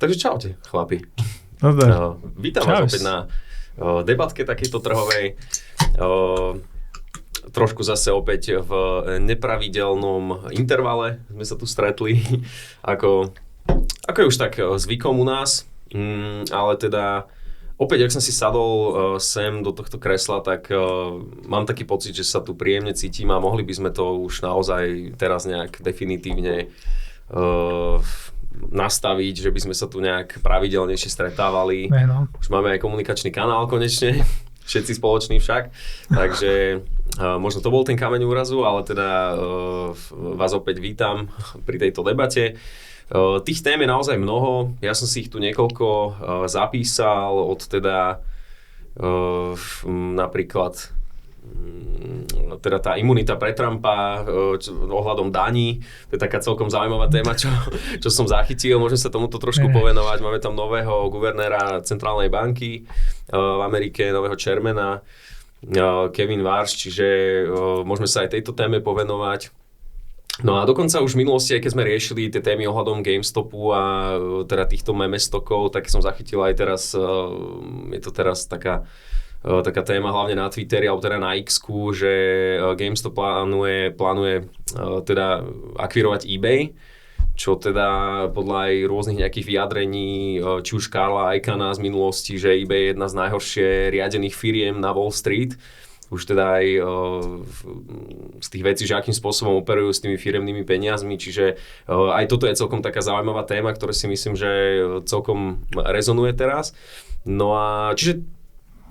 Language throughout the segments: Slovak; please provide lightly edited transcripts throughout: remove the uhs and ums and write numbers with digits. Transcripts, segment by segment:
Takže čaute, chlapi. Vítam vás opäť na debatke takejto trhovej. Trošku zase opäť v nepravidelnom intervale sme sa tu stretli, ako je už tak zvykom u nás, ale teda opäť, ak som si sadol sem do tohto kresla, tak mám taký pocit, že sa tu príjemne cítim a mohli by sme to už naozaj teraz nejak definitívne nastaviť, že by sme sa tu nejak pravidelnejšie stretávali. No. Už máme aj komunikačný kanál konečne, všetci spoloční však, takže možno to bol ten kameň úrazu, ale teda vás opäť vítam pri tejto debate. Tých tém je naozaj mnoho, ja som si ich tu niekoľko zapísal, od teda napríklad teda tá imunita pre Trumpa ohľadom daní, to je taká celkom zaujímavá téma, čo som zachytil, môžem sa tomuto trošku povenovať. Máme tam nového guvernéra centrálnej banky v Amerike, nového chairmana, Kevin Warsh, čiže môžeme sa aj tejto téme povenovať. No a dokonca už v minulosti, aj keď sme riešili tie témy ohľadom GameStopu a teda týchto meme stokov, tak som zachytil aj teraz, je to teraz taká téma hlavne na Twitteri, alebo teda na X-ku, že GameStop plánuje teda akvirovať eBay, čo teda podľa aj rôznych nejakých vyjadrení, či už Karla Icahna z minulosti, že eBay je jedna z najhoršie riadených firiem na Wall Street. Už teda aj z tých vecí, že akým spôsobom operujú s tými firemnými peniazmi, čiže aj toto je celkom taká zaujímavá téma, ktorá si myslím, že celkom rezonuje teraz. No a čiže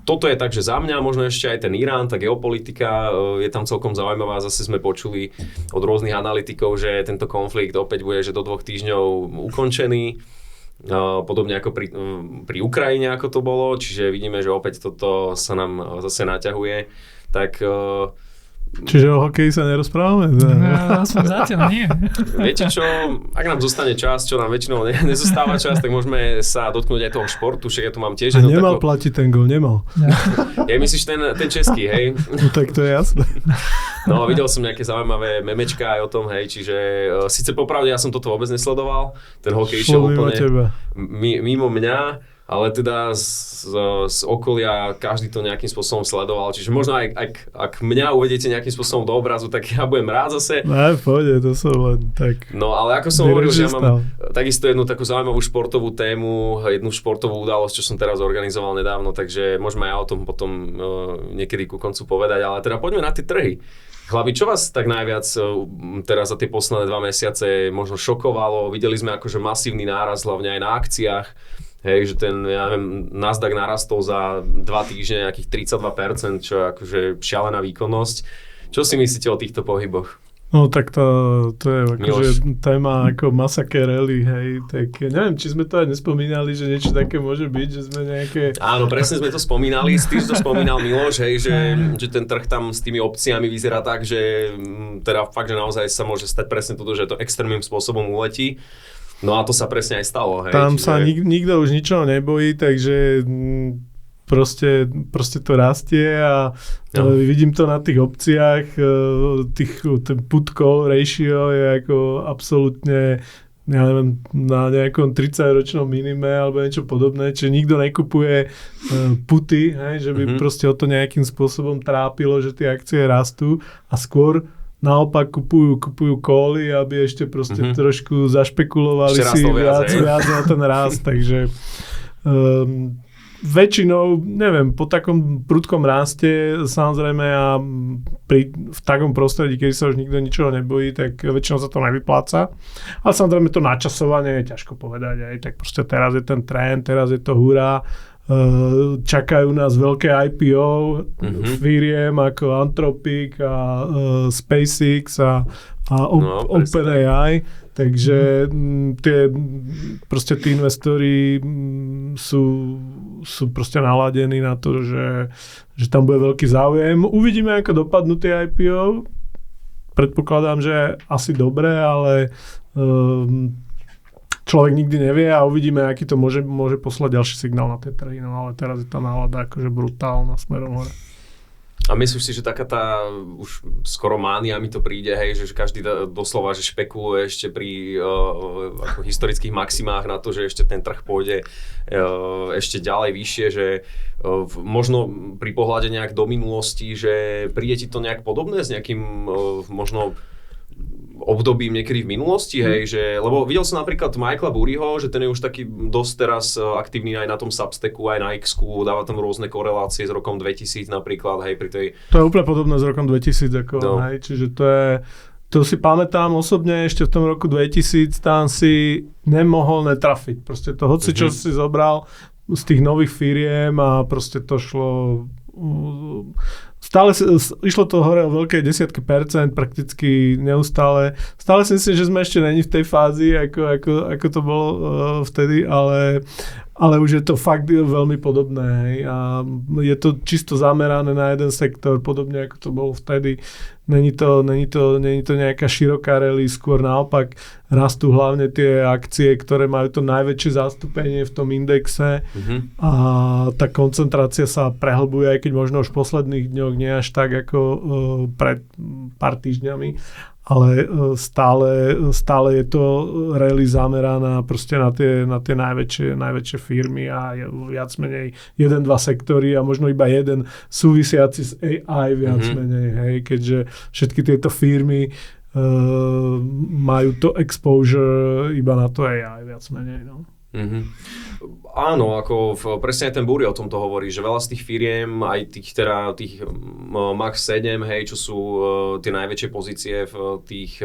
toto je tak, že za mňa, možno ešte aj ten Irán, tá geopolitika je tam celkom zaujímavá. Zase sme počuli od rôznych analytikov, že tento konflikt opäť bude, že do 2 týždňov ukončený. Podobne ako pri Ukrajine, ako to bolo. Čiže vidíme, že opäť toto sa nám zase naťahuje. Tak čiže o hokeji sa nerozprávame? Aspoň zatiaľ nie. Viete čo, ak nám zostane čas, čo nám väčšinou nezostáva čas, tak môžeme sa dotknúť aj toho športu, však ja tu mám tiež... A nemal platiť ten gól, nemal. Ja myslíš ten český, hej? No tak to je jasné. No videl som nejaké zaujímavé memečka aj o tom, hej, čiže síce popravde ja som toto vôbec nesledoval, ten hokej išiel úplne mimo mňa, ale teda z okolia každý to nejakým spôsobom sledoval, čiže možno aj ak mňa uvedete nejakým spôsobom do obrazu, tak ja budem rád zase. No pôjde, to som len tak... No ale ako som hovoril, že ja mám takisto jednu takú zaujímavú športovú tému, jednu športovú udalosť, čo som teraz organizoval nedávno, takže môžeme aj o tom potom niekedy ku koncu povedať, ale teda poďme na tie trhy. Chlapi, čo vás tak najviac teraz za tie posledné 2 mesiace možno šokovalo? Videli sme akože masívny náraz, hlavne aj na akciách. Hej, že ten, ja neviem, Nasdaq narastol za 2 týždne nejakých 32%, čo je akože šialená výkonnosť. Čo si myslíte o týchto pohyboch? No tak to je akože téma ako Masaker rally, hej, tak neviem, či sme to aj nespomínali, že niečo také môže byť, že sme nejaké... Áno, presne sme to spomínali, ty to spomínal Miloš, hej, že ten trh tam s tými opciami vyzerá tak, že teda fakt, že naozaj sa môže stať presne toto, že to extrémnym spôsobom uletí. No a to sa presne aj stalo. Hej. Tam sa nikto už ničoho nebojí, takže proste to rastie a vidím to na tých opciách, ten put call ratio je ako absolútne, ja neviem, na nejakom 30-ročnom minime alebo niečo podobné, čiže nikto nekupuje puty, hej, že by proste o to nejakým spôsobom trápilo, že tie akcie rastú a skôr naopak kupujú kóly, aby ešte proste trošku zašpekulovali si viac na ten rast, takže väčšinou, neviem, po takom prudkom raste, samozrejme a v takom prostredí, keď sa už nikto ničoho nebojí, tak väčšinou sa to nevypláca. Ale samozrejme to načasovanie je ťažko povedať, aj tak proste teraz je ten trend, teraz je to hurá. Čakajú nás veľké IPO firiem ako Anthropic a SpaceX a OpenAI, takže proste tí investori sú proste naladení na to, že tam bude veľký záujem. Uvidíme, ako dopadnú tie IPO. Predpokladám, že asi dobre, ale človek nikdy nevie a uvidíme, aký to môže poslať ďalší signál na tie trhy, no ale teraz je tá nálada akože brutálna smerom hore. A myslíš si, že taká tá už skoro mánia mi to príde, hej, že každý doslova, že špekuluje ešte pri ako historických maximách na to, že ešte ten trh pôjde ešte ďalej vyššie, že možno pri pohľade nejak do minulosti, že príde ti to nejak podobné s nejakým možno obdobím niekedy v minulosti, hej, že, lebo videl som napríklad Michaela Burryho, že ten je už taký dosť teraz aktívny aj na tom Substacku, aj na X-ku, dáva tam rôzne korelácie s rokom 2000 napríklad, hej, pri tej... To je úplne podobné s rokom 2000, ako, hej, čiže to si pamätám osobne, ešte v tom roku 2000 tam si nemohol netrafiť, proste to hoci čo si zobral z tých nových firiem a proste to šlo... Stále išlo to hore o veľké desiatky percent, prakticky neustále. Stále si myslím, že sme ešte není v tej fázi, ako to bolo vtedy, ale už je to fakt veľmi podobné. Hej. A je to čisto zamerané na jeden sektor, podobne ako to bolo vtedy. Není to nejaká široká rally, skôr naopak rastú hlavne tie akcie, ktoré majú to najväčšie zastúpenie v tom indexe a tá koncentrácia sa prehlbuje, aj keď možno už v posledných dňoch nie až tak ako pred pár týždňami, ale stále je to rally zameraná proste na tie najväčšie firmy a viac menej 1-2 sektory a možno iba jeden súvisiaci s AI viac menej, hej, keďže všetky tieto firmy majú to exposure iba na to AI viac menej, no. Áno, ako presne aj ten Burry o tomto hovorí, že veľa z tých firiem, aj tých Max 7, hej, čo sú tie najväčšie pozície v tých,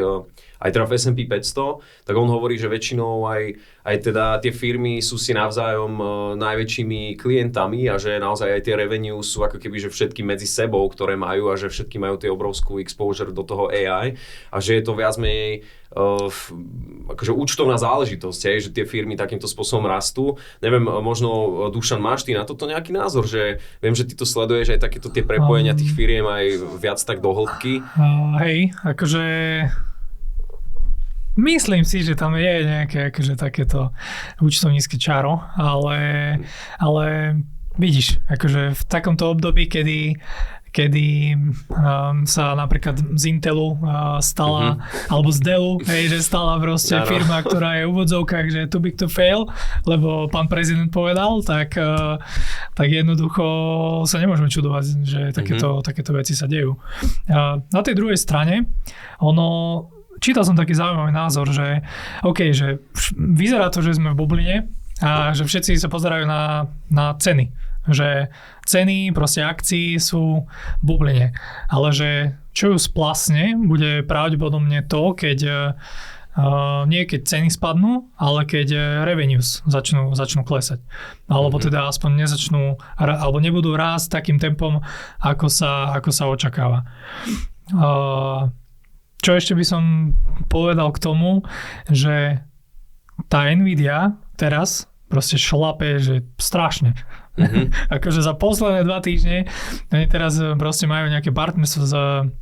aj teda v S&P 500, tak on hovorí, že väčšinou aj teda tie firmy sú si navzájom najväčšími klientami a že naozaj aj tie revenue sú ako keby, že všetky medzi sebou, ktoré majú a že všetky majú tie obrovskú exposure do toho AI a že je to viac menej akože účtovná záležitosť, že tie firmy takýmto spôsobom rastú. Neviem, možno Dušan, máš ty na toto nejaký názor, že viem, že ty to sleduješ aj takéto tie prepojenia tých firiem aj viac tak do hĺbky. Hej, akože myslím si, že tam je nejaké akože takéto účtovnícke čaro, ale vidíš, akože v takomto období, kedy sa napríklad z Intelu stala, alebo z Dellu, hej, že stala proste firma, ktorá je v úvodzovkách, že too big to fail, lebo pán prezident povedal, tak jednoducho sa nemôžeme čudovať, že takéto veci sa dejú. Na tej druhej strane, čítal som taký zaujímavý názor, že OK, že vyzerá to, že sme v bubline a že všetci sa pozerajú na ceny. Že ceny, proste akcií sú v bubline. Ale že čo ju splasne, bude pravdepodobne to, keď nie keď ceny spadnú, ale keď revenues začnú klesať. Alebo teda aspoň nezačnú, alebo nebudú rásť takým tempom, ako sa očakáva. Čo ešte by som povedal k tomu, že tá Nvidia teraz proste šlape, že strašne. Akože za posledné 2 týždne oni teraz proste majú nejaké partnerstvo s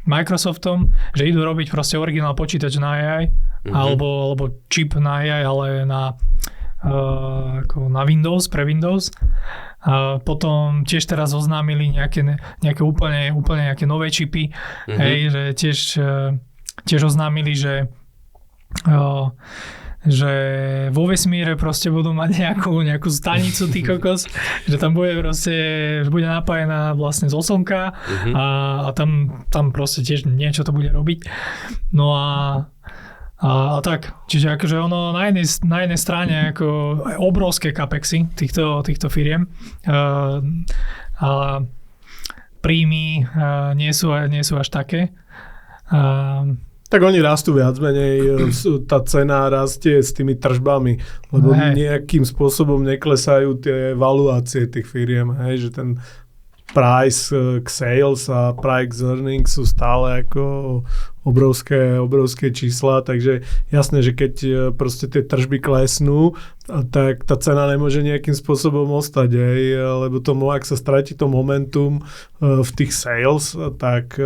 Microsoftom, že idú robiť proste originál počítač na AI, alebo čip na AI, ale na Windows, pre Windows. A potom tiež teraz oznámili nejaké úplne nejaké nové čipy, hej, že tiež oznámili, že vo vesmíre proste budú mať nejakú stanicu, ty kokos, že tam bude proste, že bude napájená vlastne z Slnka a tam proste tiež niečo to bude robiť. No a tak, čiže akože ono na jednej strane ako obrovské capexy týchto firiem a príjmy nie sú až také. Tak oni rastú viac menej, tá cena rastie s tými tržbami, lebo nejakým spôsobom neklesajú tie valuácie tých firiem, hej, že ten price k sales a price k earnings sú stále ako obrovské čísla, takže jasné, že keď proste tie tržby klesnú, tak tá cena nemôže nejakým spôsobom ostať, lebo tomu, ak sa stratí to momentum v tých sales, tak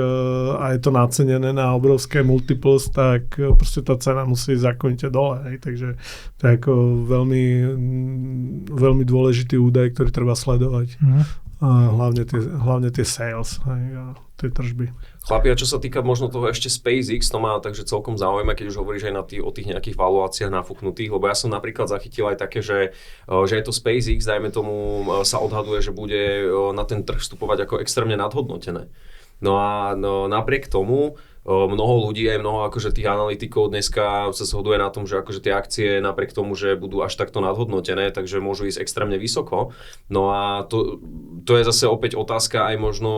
a je to nacenené na obrovské multiples, tak proste tá cena musí zakonite dole, takže to je ako veľmi, veľmi dôležitý údaj, ktorý treba sledovať. hlavne tie sales, hej, a tie tržby. Chlapi, a čo sa týka možno toho ešte SpaceX, to má takže celkom zaujímavé, keď už hovoríš aj o tých nejakých valuáciách nafúknutých, lebo ja som napríklad zachytil aj také, že je to SpaceX, dajme tomu, sa odhaduje, že bude na ten trh vstupovať ako extrémne nadhodnotené. No a napriek tomu mnoho ľudí, aj mnoho akože tých analytikov dneska sa zhoduje na tom, že akože tie akcie napriek tomu, že budú až takto nadhodnotené, takže môžu ísť extrémne vysoko. No a to je zase opäť otázka aj možno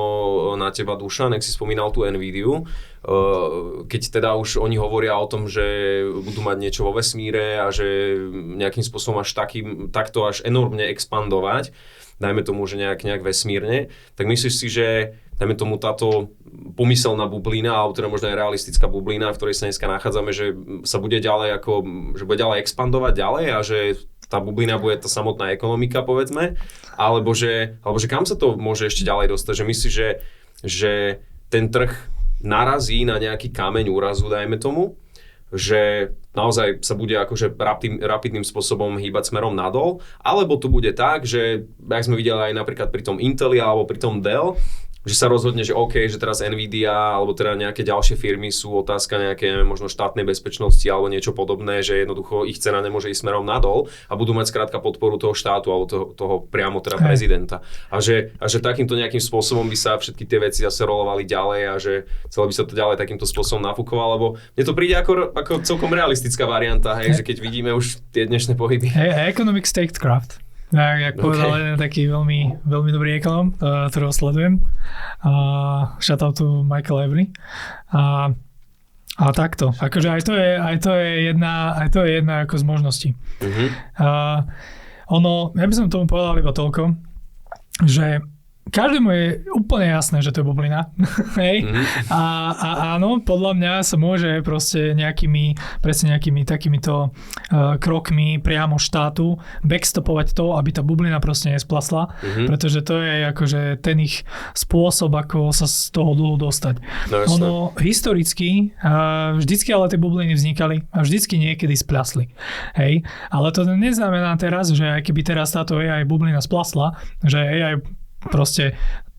na teba, Dušan, ak si spomínal tú Nvidiu, keď teda už oni hovoria o tom, že budú mať niečo vo vesmíre a že nejakým spôsobom až takto až enormne expandovať, dajme tomu, že nejak vesmírne, tak myslíš si, že dajme tomu táto pomyselná bublina, alebo teda možno aj realistická bublina, v ktorej sa dneska nachádzame, že sa bude ďalej že bude ďalej expandovať ďalej a že tá bublina bude tá samotná ekonomika, povedzme, alebo že kam sa to môže ešte ďalej dostať, že myslíš, že ten trh narazí na nejaký kameň úrazu, dajme tomu, že naozaj sa bude akože rapidným spôsobom hýbať smerom nadol, alebo to bude tak, že jak sme videli aj napríklad pri tom Inteli alebo pri tom Dell, že sa rozhodne, že OK, že teraz Nvidia alebo teda nejaké ďalšie firmy sú otázka nejaké možno štátnej bezpečnosti alebo niečo podobné, že jednoducho ich cena nemôže ísť smerom nadol a budú mať skrátka podporu toho štátu alebo toho priamo teda prezidenta. A že takýmto nejakým spôsobom by sa všetky tie veci zase rolovali ďalej a že celé by sa to ďalej takýmto spôsobom nafúkovalo, lebo mne to príde ako celkom realistická varianta, hej, že keď vidíme už tie dnešné pohyby. Economic statecraft. Jak povedal jeden taký veľmi, veľmi dobrý ekonom, ktorého sledujem. Shout out to Michael Avery. A takto. Akože aj to je jedna ako z možností. Mm-hmm. Ja by som tomu povedal iba toľko, že každému je úplne jasné, že to je bublina. Hej? Mm-hmm. A áno, podľa mňa sa môže proste nejakými takýmito krokmi priamo štátu backstopovať to, aby tá bublina proste nesplasla, pretože to je akože ten ich spôsob, ako sa z toho dlhu dostať. No, historicky vždycky ale tie bubliny vznikali a vždycky niekedy splasli. Hej? Ale to neznamená teraz, že aj keby teraz táto AI bublina splasla, že AI proste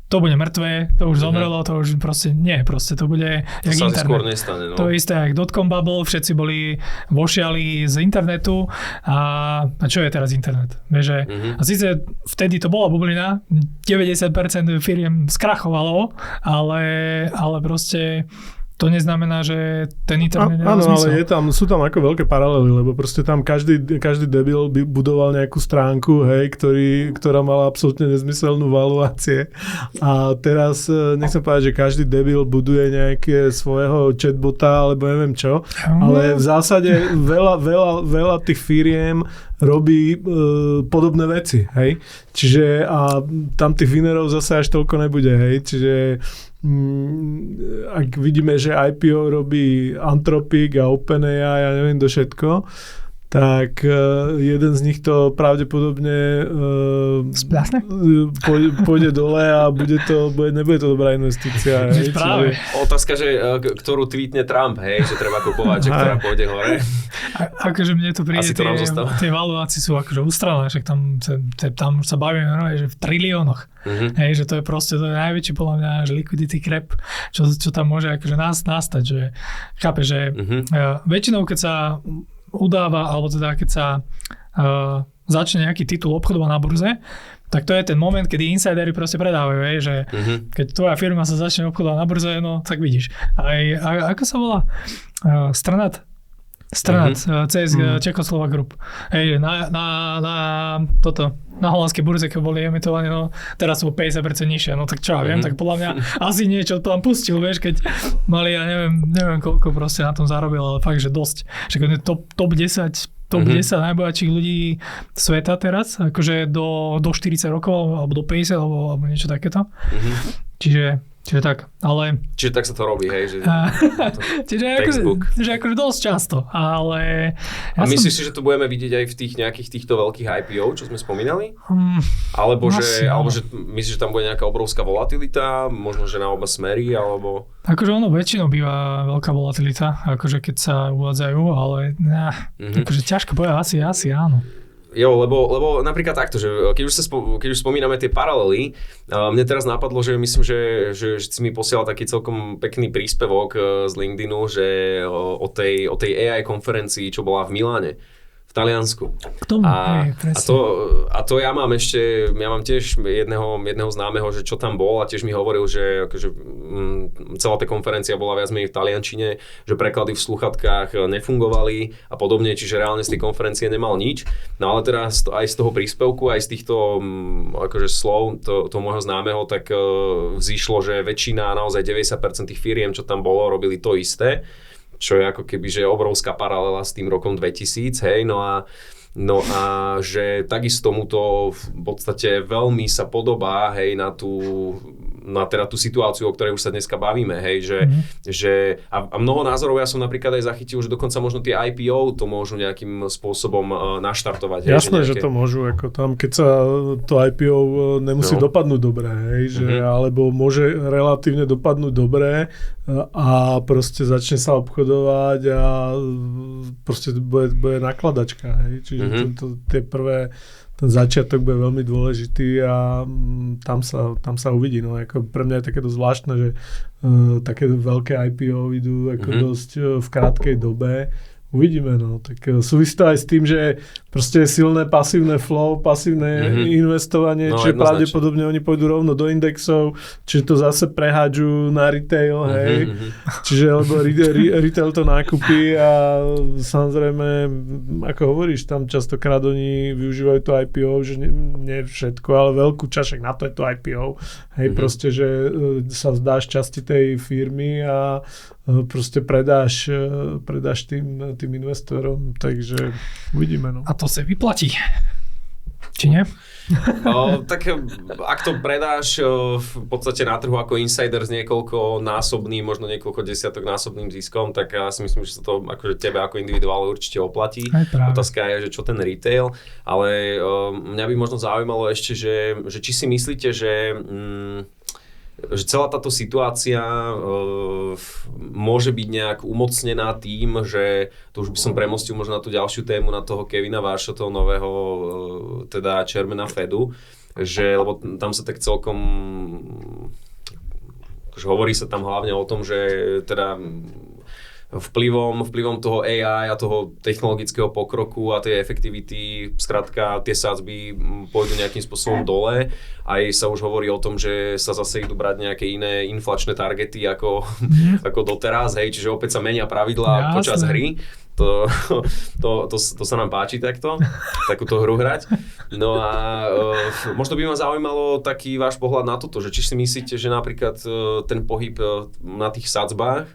to bude mŕtve, to už zomrelo, to už proste nie, proste to bude jak to internet. Skôr nestane, no. To isté jak dotcom bubble, všetci boli vošiali z internetu a čo je teraz internet? Vieš, a síce vtedy to bola bublina, 90% firiem skrachovalo, ale proste to neznamená, že ten internet nemá zmysel. Ale sú tam ako veľké paralely, lebo proste tam každý debil by budoval nejakú stránku, hej, ktorá mala absolútne nezmyselnú valuácie. A teraz nechcem povedať, že každý debil buduje nejaké svojho chatbota, alebo neviem čo, ale v zásade veľa tých firiem robí podobné veci, hej. Čiže a tam tých winnerov zase až toľko nebude, hej. Čiže ak vidíme, že IPO robí Anthropic a OpenAI a neviem do všetko, tak jeden z nich to pravdepodobne pôjde dole a nebude to dobrá investícia. Hej, práve. Otázka, že ktorú tweetne Trump, hej, že treba kupovať, že ktorá pôjde hore. Akože mne to príde, tie valuácie sú akože ústrelné, však tam sa bavíme, že v triliónoch. Hej, že to je proste to je najväčší podľa mňa, že liquidity crap, čo tam môže akože nastať, že chápe, že väčšinou keď sa udáva, alebo teda keď sa začne nejaký titul obchodovať na burze, tak to je ten moment, kedy insidery proste predávajú, že keď tvoja firma sa začne obchodovať na burze, no tak vidíš. Ako sa volá? Strnat, CS Čekoslovak Group. Hej, na holandskej burze, keď boli emitovaní, no teraz sú 50% nižšie, no tak čo ja viem, tak podľa mňa asi niečo tam pustil, vieš, keď mali, ja neviem koľko proste na tom zarobil, ale fakt, že dosť. Však on je top 10 najbohatších ľudí sveta teraz, akože do 40 rokov, alebo do 50, alebo niečo takéto. Čiže tak, ale... Čiže tak sa to robí, hej? Čiže akože dosť často, ale... Myslíš si, že to budeme vidieť aj v tých nejakých týchto veľkých IPO, čo sme spomínali? Alebo že myslíš, že tam bude nejaká obrovská volatilita, možno, že na oba smery, alebo... Akože ono väčšinou býva veľká volatilita, akože keď sa uvádzajú, ale akože ťažko povedať, asi áno. Jo, lebo napríklad takto, že keď už spomíname tie paralely, mne teraz napadlo, že myslím, že si mi posielal taký celkom pekný príspevok z LinkedInu, že o tej AI konferencii, čo bola v Miláne, v Taliansku. K tomu, a to ja mám tiež jedného známeho, že čo tam bol a tiež mi hovoril, že akože, celá tá konferencia bola viac menej v taliančine, že preklady v slúchadkách nefungovali a podobne, čiže reálne z tej konferencie nemal nič. No ale teraz aj z toho príspevku, aj z týchto akože slov toho môjho známeho, tak vzýšlo, že väčšina, naozaj 90% tých firiem, čo tam bolo, robili to isté. Čo je ako keby, že obrovská paralela s tým rokom 2000, hej, no a že takisto mu to v podstate veľmi sa podobá, hej, na teda tú situáciu, o ktorej už sa dneska bavíme, hej, že mnoho názorov ja som napríklad aj zachytil, že dokonca možno tie IPO to môžu nejakým spôsobom naštartovať. Jasné, že to môžu, ako tam, keď sa to IPO nemusí dopadnúť dobre, hej, že, alebo môže relatívne dopadnúť dobre a proste začne sa obchodovať a proste bude nakladačka, hej, čiže tie prvé, ten začiatok bude veľmi dôležitý a tam sa uvidí. No, ako pre mňa je také dosť zvláštne, že také veľké IPO idú ako dosť v krátkej dobe. Uvidíme, no. Tak súvisí to aj s tým, že proste je silné pasívne flow, pasívne investovanie, čiže pravdepodobne oni pôjdu rovno do indexov, čiže to zase prehádžu na retail, hej. Čiže lebo retail to nákupí a samozrejme, ako hovoríš, tam častokrát oni využívajú to IPO, že nie všetko, ale veľkú časť, na to je to IPO. Hej, proste, že sa vzdáš časti tej firmy a proste predáš tým investorom, takže uvidíme. No. A to sa vyplatí. Či nie? Tak ak to predáš v podstate na trhu ako insider s niekoľko násobným, možno niekoľko desiatok násobným ziskom, tak ja si myslím, že sa to akože tebe ako individuálu určite oplatí. Otázka je, že čo ten retail, ale mňa by možno zaujímalo ešte, že či si myslíte, že celá táto situácia môže byť nejak umocnená tým, že to už by som premostil možno na tú ďalšiu tému, na toho Kevina Warsha, toho nového teda chairmana Fedu, že, lebo tam sa tak celkom akože hovorí sa tam hlavne o tom, že teda vplyvom toho AI a toho technologického pokroku a tej efektivity, skrátka tie sadzby pôjdu nejakým spôsobom dole. Aj sa už hovorí o tom, že sa zase idú brať nejaké iné inflačné targety ako doteraz, hej, čiže opäť sa menia pravidlá počas hry. To sa nám páči takúto hru hrať. No a možno by ma zaujímalo taký váš pohľad na toto, že či si myslíte, že napríklad ten pohyb na tých sadzbách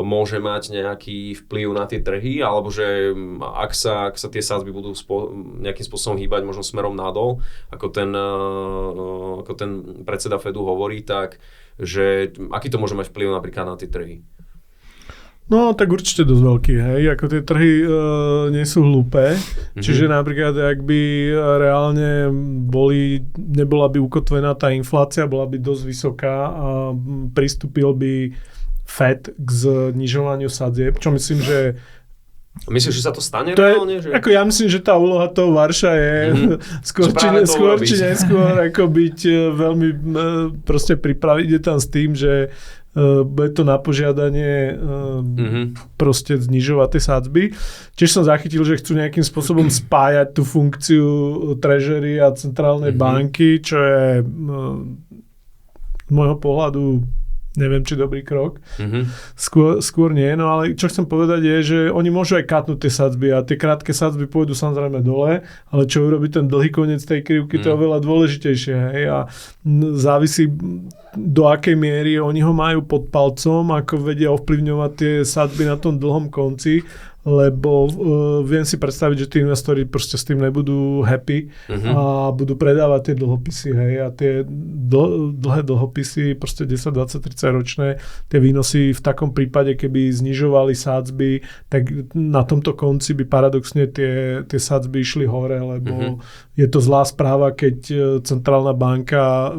môže mať nejaký vplyv na tie trhy, alebo že ak sa tie sadzby budú nejakým spôsobom hýbať možno smerom nadol, ako ten predseda Fedu hovorí, tak že aký to môže mať vplyv napríklad na tie trhy? No, tak určite dosť veľký, hej, ako tie trhy nie sú hlúpe, čiže napríklad, ak by reálne nebola by ukotvená tá inflácia, bola by dosť vysoká a pristúpil by Fed k znižovaniu sadzieb, čo myslím, že myslíš, že sa to stane reálne? Že... Ako ja myslím, že tá úloha toho Warsha je skôr či neskôr ako byť veľmi proste pripraviť, ide tam s tým, že bude to na požiadanie proste znižovať tie sadzby. Tiež som zachytil, že chcú nejakým spôsobom spájať tú funkciu treasury a centrálnej banky, čo je z môjho pohľadu neviem, či dobrý krok. Skôr nie, no ale čo chcem povedať je, že oni môžu aj katnúť tie sadzby a tie krátke sadzby pôjdu samozrejme dole, ale čo urobí ten dlhý koniec tej krivky, to je oveľa dôležitejšie. Hej? A závisí, do akej miery oni ho majú pod palcom, ako vedia ovplyvňovať tie sadzby na tom dlhom konci, lebo viem si predstaviť, že tí investori proste s tým nebudú happy a budú predávať tie dlhopisy, hej, a tie dlhé dlhopisy, proste 10, 20, 30 ročné, tie výnosy v takom prípade, keby znižovali sadzby, tak na tomto konci by paradoxne tie sadzby išli hore, lebo je to zlá správa, keď centrálna banka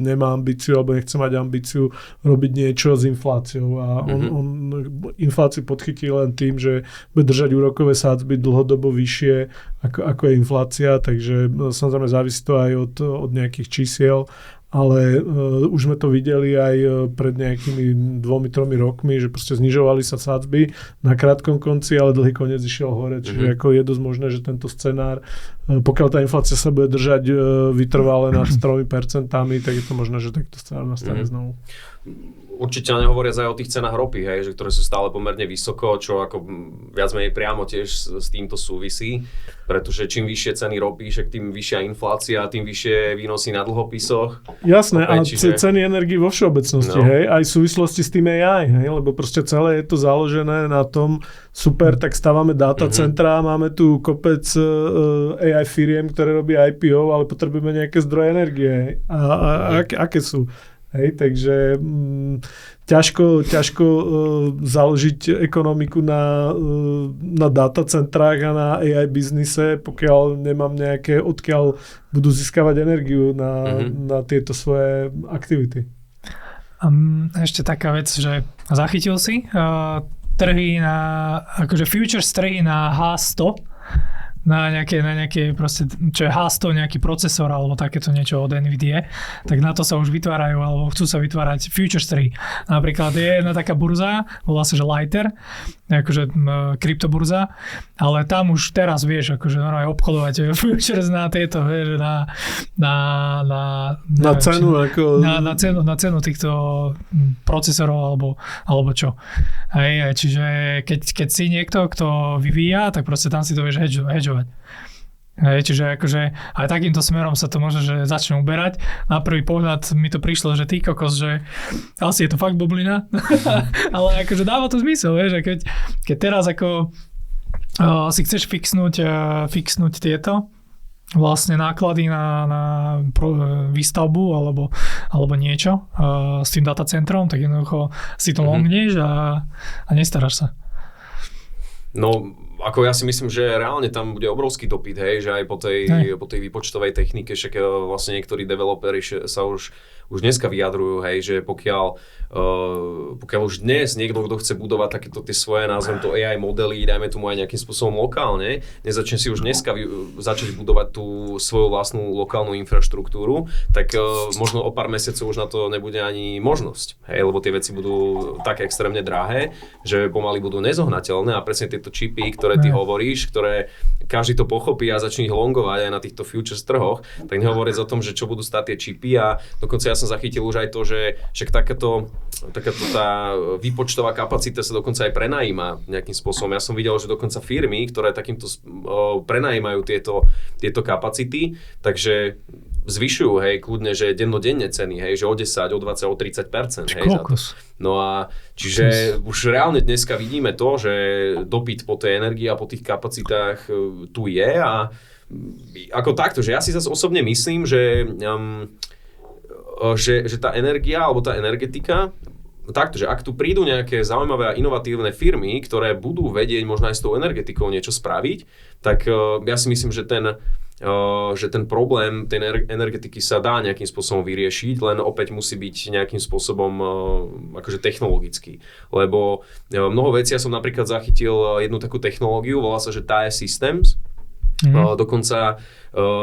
nemá ambíciu ambíciu alebo nechce mať ambíciu robiť niečo s infláciou a on infláciu podchytí len tým, že bude držať úrokové sádzby dlhodobo vyššie ako je inflácia, takže samozrejme závisí to aj od nejakých čísiel, ale už sme to videli aj pred nejakými 2-3 rokmi, že proste znižovali sa sádzby na krátkom konci, ale dlhý koniec išiel hore, čiže ako je dosť možné, že tento scenár, pokiaľ tá inflácia sa bude držať vytrvale nad 3%, tak je to možné, že takto scenár nastane znovu. Určite nehovoriac aj o tých cenách ropy, hej, že ktoré sú stále pomerne vysoko, čo ako viac menej priamo tiež s týmto súvisí, pretože čím vyššie ceny ropy, však tým vyššia inflácia, tým vyššie výnosy na dlhopisoch. Jasné, ale ceny energií vo všeobecnosti, hej, aj v súvislosti s tým AI, hej, lebo proste celé je to založené na tom, super, tak stávame datacentrá, máme tu kopec AI firiem, ktoré robia IPO, ale potrebujeme nejaké zdroje energie, hej. A aké sú? Hej, takže ťažko založiť ekonomiku na datacentrách a na AI biznise, pokiaľ nemám nejaké, odkiaľ budú získavať energiu na tieto svoje aktivity. Ešte taká vec, že zachytil si trhy na, akože futures trhy na H100, na nejaké proste, čo je H100, nejaký procesor alebo takéto niečo od NVIDIA, tak na to sa už vytvárajú alebo chcú sa vytvárať futures trhy. Napríklad je jedna taká burza, volá sa, že Lighter, akože kryptoburza, ale tam už teraz vieš, akože normálne obchodovať futures na tieto, vieš, na cenu, na cenu týchto procesorov alebo čo. Hej, čiže keď si niekto, kto vyvíja, tak proste tam si to vieš hedžovať. Hej, čiže akože aj takýmto smerom sa to možno, že začne uberať. Na prvý pohľad mi to prišlo, že ty kokos, že asi je to fakt bublina, ale akože dáva to zmysel, vieš, že keď teraz ako si chceš fixnúť tieto vlastne náklady na výstavbu alebo niečo s tým datacentrom, tak jednoducho si to longneš a nestaráš sa. No, ako ja si myslím, že reálne tam bude obrovský dopyt, hej, že aj po tej výpočtovej technike, však vlastne niektorí developeri sa už dneska vyjadrujú, hej, že pokiaľ už dnes niekto, kto chce budovať takéto tie svoje, nazvem to AI modely, dajme tomu aj nejakým spôsobom lokálne, nezačne si už dneska začať budovať tú svoju vlastnú lokálnu infraštruktúru, tak možno o pár mesiacov už na to nebude ani možnosť, hej, lebo tie veci budú tak extrémne drahé, že pomaly budú nezohnateľné a presne tieto čipy, ktoré ty hovoríš, ktoré každý to pochopí a začne ich longovať aj na týchto futures trhoch, tak nehovoriac o tom, že čo budú stáť tie čipy a dokonca ja som zachytil už aj to, že však takáto tá výpočtová kapacita sa dokonca aj prenajíma nejakým spôsobom. Ja som videl, že dokonca firmy, ktoré takýmto prenajímajú tieto kapacity, takže zvyšujú, hej, kľudne, že dennodenne ceny, hej, že o 10, o 20, o 30%, hej, za to. No a čiže už reálne dneska vidíme to, že dopyt po tej energii a po tých kapacitách tu je a ako takto, že ja si zase osobne myslím, že tá energia alebo tá energetika, takto, že ak tu prídu nejaké zaujímavé a inovatívne firmy, ktoré budú vedieť možno aj s tou energetikou niečo spraviť, tak ja si myslím, že ten problém tej energetiky sa dá nejakým spôsobom vyriešiť, len opäť musí byť nejakým spôsobom akože technologický. Lebo mnoho vecí, ja som napríklad zachytil jednu takú technológiu, volá sa, že TAE Systems. Dokonca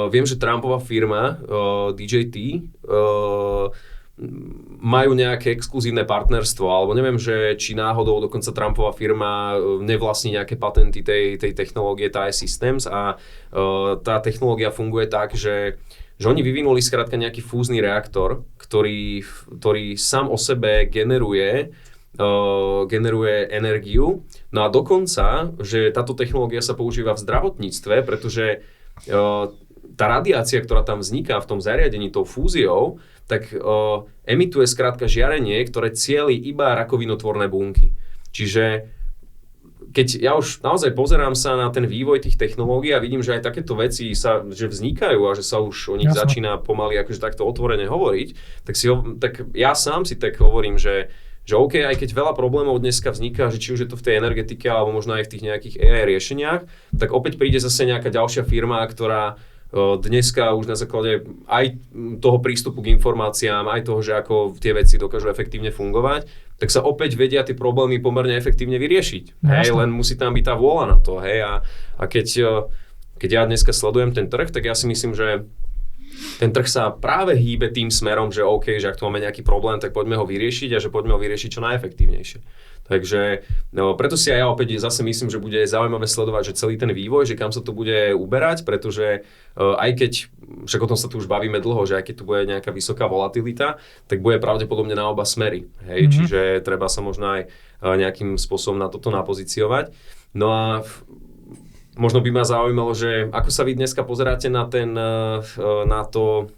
viem, že Trumpova firma DJT majú nejaké exkluzívne partnerstvo, alebo neviem, že či náhodou dokonca Trumpova firma nevlastní nejaké patenty tej technológie TAE Systems a tá technológia funguje tak, že oni vyvinuli skrátka nejaký fúzny reaktor, ktorý sám o sebe generuje energiu. No a dokonca, že táto technológia sa používa v zdravotníctve, pretože tá radiácia, ktorá tam vzniká v tom zariadení tou fúziou, tak emituje skrátka žiarenie, ktoré cieli iba rakovinotvorné bunky. Čiže keď ja už naozaj pozerám sa na ten vývoj tých technológií a vidím, že aj takéto veci že vznikajú a že sa už o nich začína pomaly akože takto otvorene hovoriť, tak ja sám si tak hovorím, že OK, aj keď veľa problémov dneska vzniká, že či už je to v tej energetike alebo možno aj v tých nejakých AI riešeniach, tak opäť príde zase nejaká ďalšia firma, ktorá dneska už na základe aj toho prístupu k informáciám, aj toho, že ako tie veci dokážu efektívne fungovať, tak sa opäť vedia tie problémy pomerne efektívne vyriešiť. Hej, len musí tam byť tá vôľa na to. Hej, a keď ja dneska sledujem ten trh, tak ja si myslím, že ten trh sa práve hýbe tým smerom, že OK, že ak tu máme nejaký problém, tak poďme ho vyriešiť a že poďme ho vyriešiť čo najefektívnejšie. Takže preto si aj ja opäť zase myslím, že bude zaujímavé sledovať, že celý ten vývoj, že kam sa to bude uberať, pretože aj keď, však o tom sa tu už bavíme dlho, že aj keď tu bude nejaká vysoká volatilita, tak bude pravdepodobne na oba smery. Hej? Čiže treba sa možno aj nejakým spôsobom na toto napozíciovať. No a možno by ma zaujímalo, že ako sa vy dneska pozeráte na to,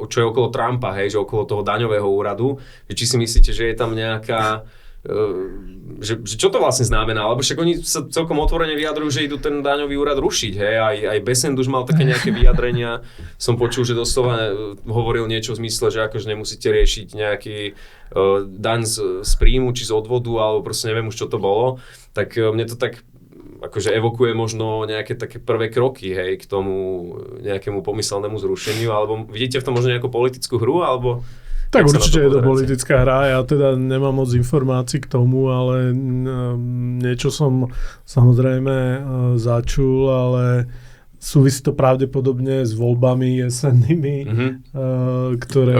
čo je okolo Trumpa, hej, že okolo toho daňového úradu, že či si myslíte, že je tam nejaká že čo to vlastne znamená, lebo však oni sa celkom otvorene vyjadrujú, že idú ten daňový úrad rušiť, hej, aj Besend už mal také nejaké vyjadrenia, som počul, že doslova hovoril niečo v zmysle, že akože nemusíte riešiť nejaký daň z príjmu, či z odvodu, alebo proste neviem už čo to bolo, tak mne to tak akože evokuje možno nejaké také prvé kroky, hej, k tomu nejakému pomyselnému zrušeniu, alebo vidíte v tom možno nejakú politickú hru, alebo tak určite je to politická hra, ja teda nemám moc informácií k tomu, ale niečo som samozrejme začul, ale súvisí to pravdepodobne s voľbami jesennými, ktoré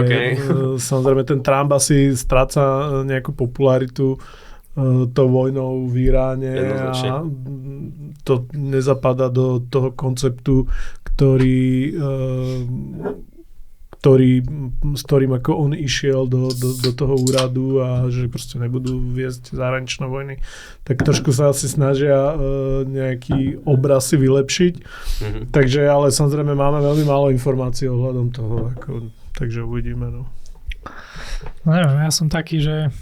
samozrejme ten Trump asi stráca nejakú popularitu tou vojnou v Iráne a to nezapadá do toho konceptu, s ktorým ako on išiel do toho úradu a že proste nebudú viesť zahraničné vojny, tak trošku sa asi snažia nejaký obraz si vylepšiť. Takže, ale samozrejme máme veľmi málo informácií ohľadom toho, takže uvidíme. No neviem, ja som taký, že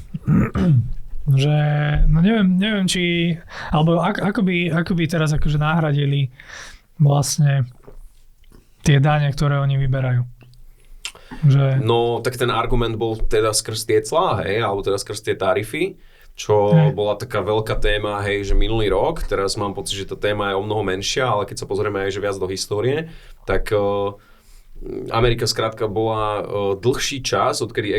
no neviem či, alebo ako by teraz akože nahradili vlastne tie dane, ktoré oni vyberajú. Že... No, tak ten argument bol teda skrz tie clá, hej, alebo teda skrz tie tarify, čo bola taká veľká téma, hej, že minulý rok, teraz mám pocit, že tá téma je o mnoho menšia, ale keď sa pozrieme aj že viac do histórie, tak Amerika skrátka bola dlhší čas, odkedy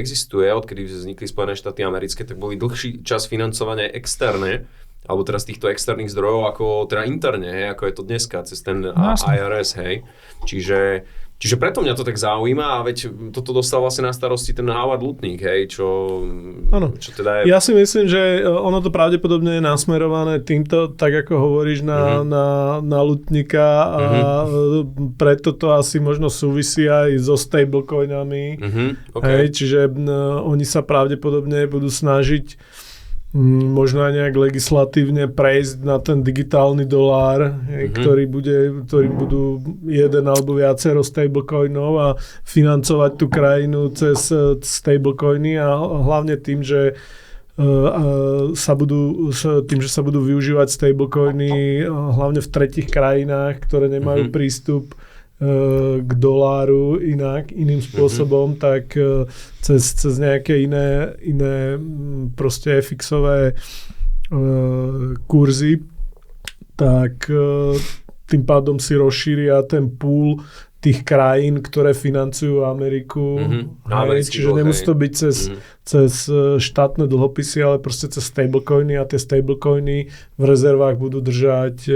vznikli Spojené štáty americké, tak boli dlhší čas financovania externé, alebo teraz týchto externých zdrojov, ako teda interne, hej, ako je to dneska, cez ten IRS, hej. Čiže preto mňa to tak zaujíma a veď toto dostal vlastne na starosti ten Howard Lutnick, hej, čo teda je... Ja si myslím, že ono to pravdepodobne je nasmerované týmto, tak ako hovoríš, na Lutnicka a preto to asi možno súvisí aj so stablecoinami. Hej, čiže oni sa pravdepodobne budú snažiť možno aj nejak legislatívne prejsť na ten digitálny dolár, ktorý budú jeden alebo viacero stablecoinov a financovať tú krajinu cez stablecoiny a hlavne tým, že sa budú využívať stablecoiny hlavne v tretích krajinách, ktoré nemajú prístup k doláru iným spôsobom, tak cez nejaké iné proste fixové kurzy, tak tým pádom si rozšíria ten pool tých krajín, ktoré financujú Ameriku. Čiže nemusí to byť cez štátne dlhopisy, ale proste cez stablecoiny a tie stablecoiny v rezervách budú držať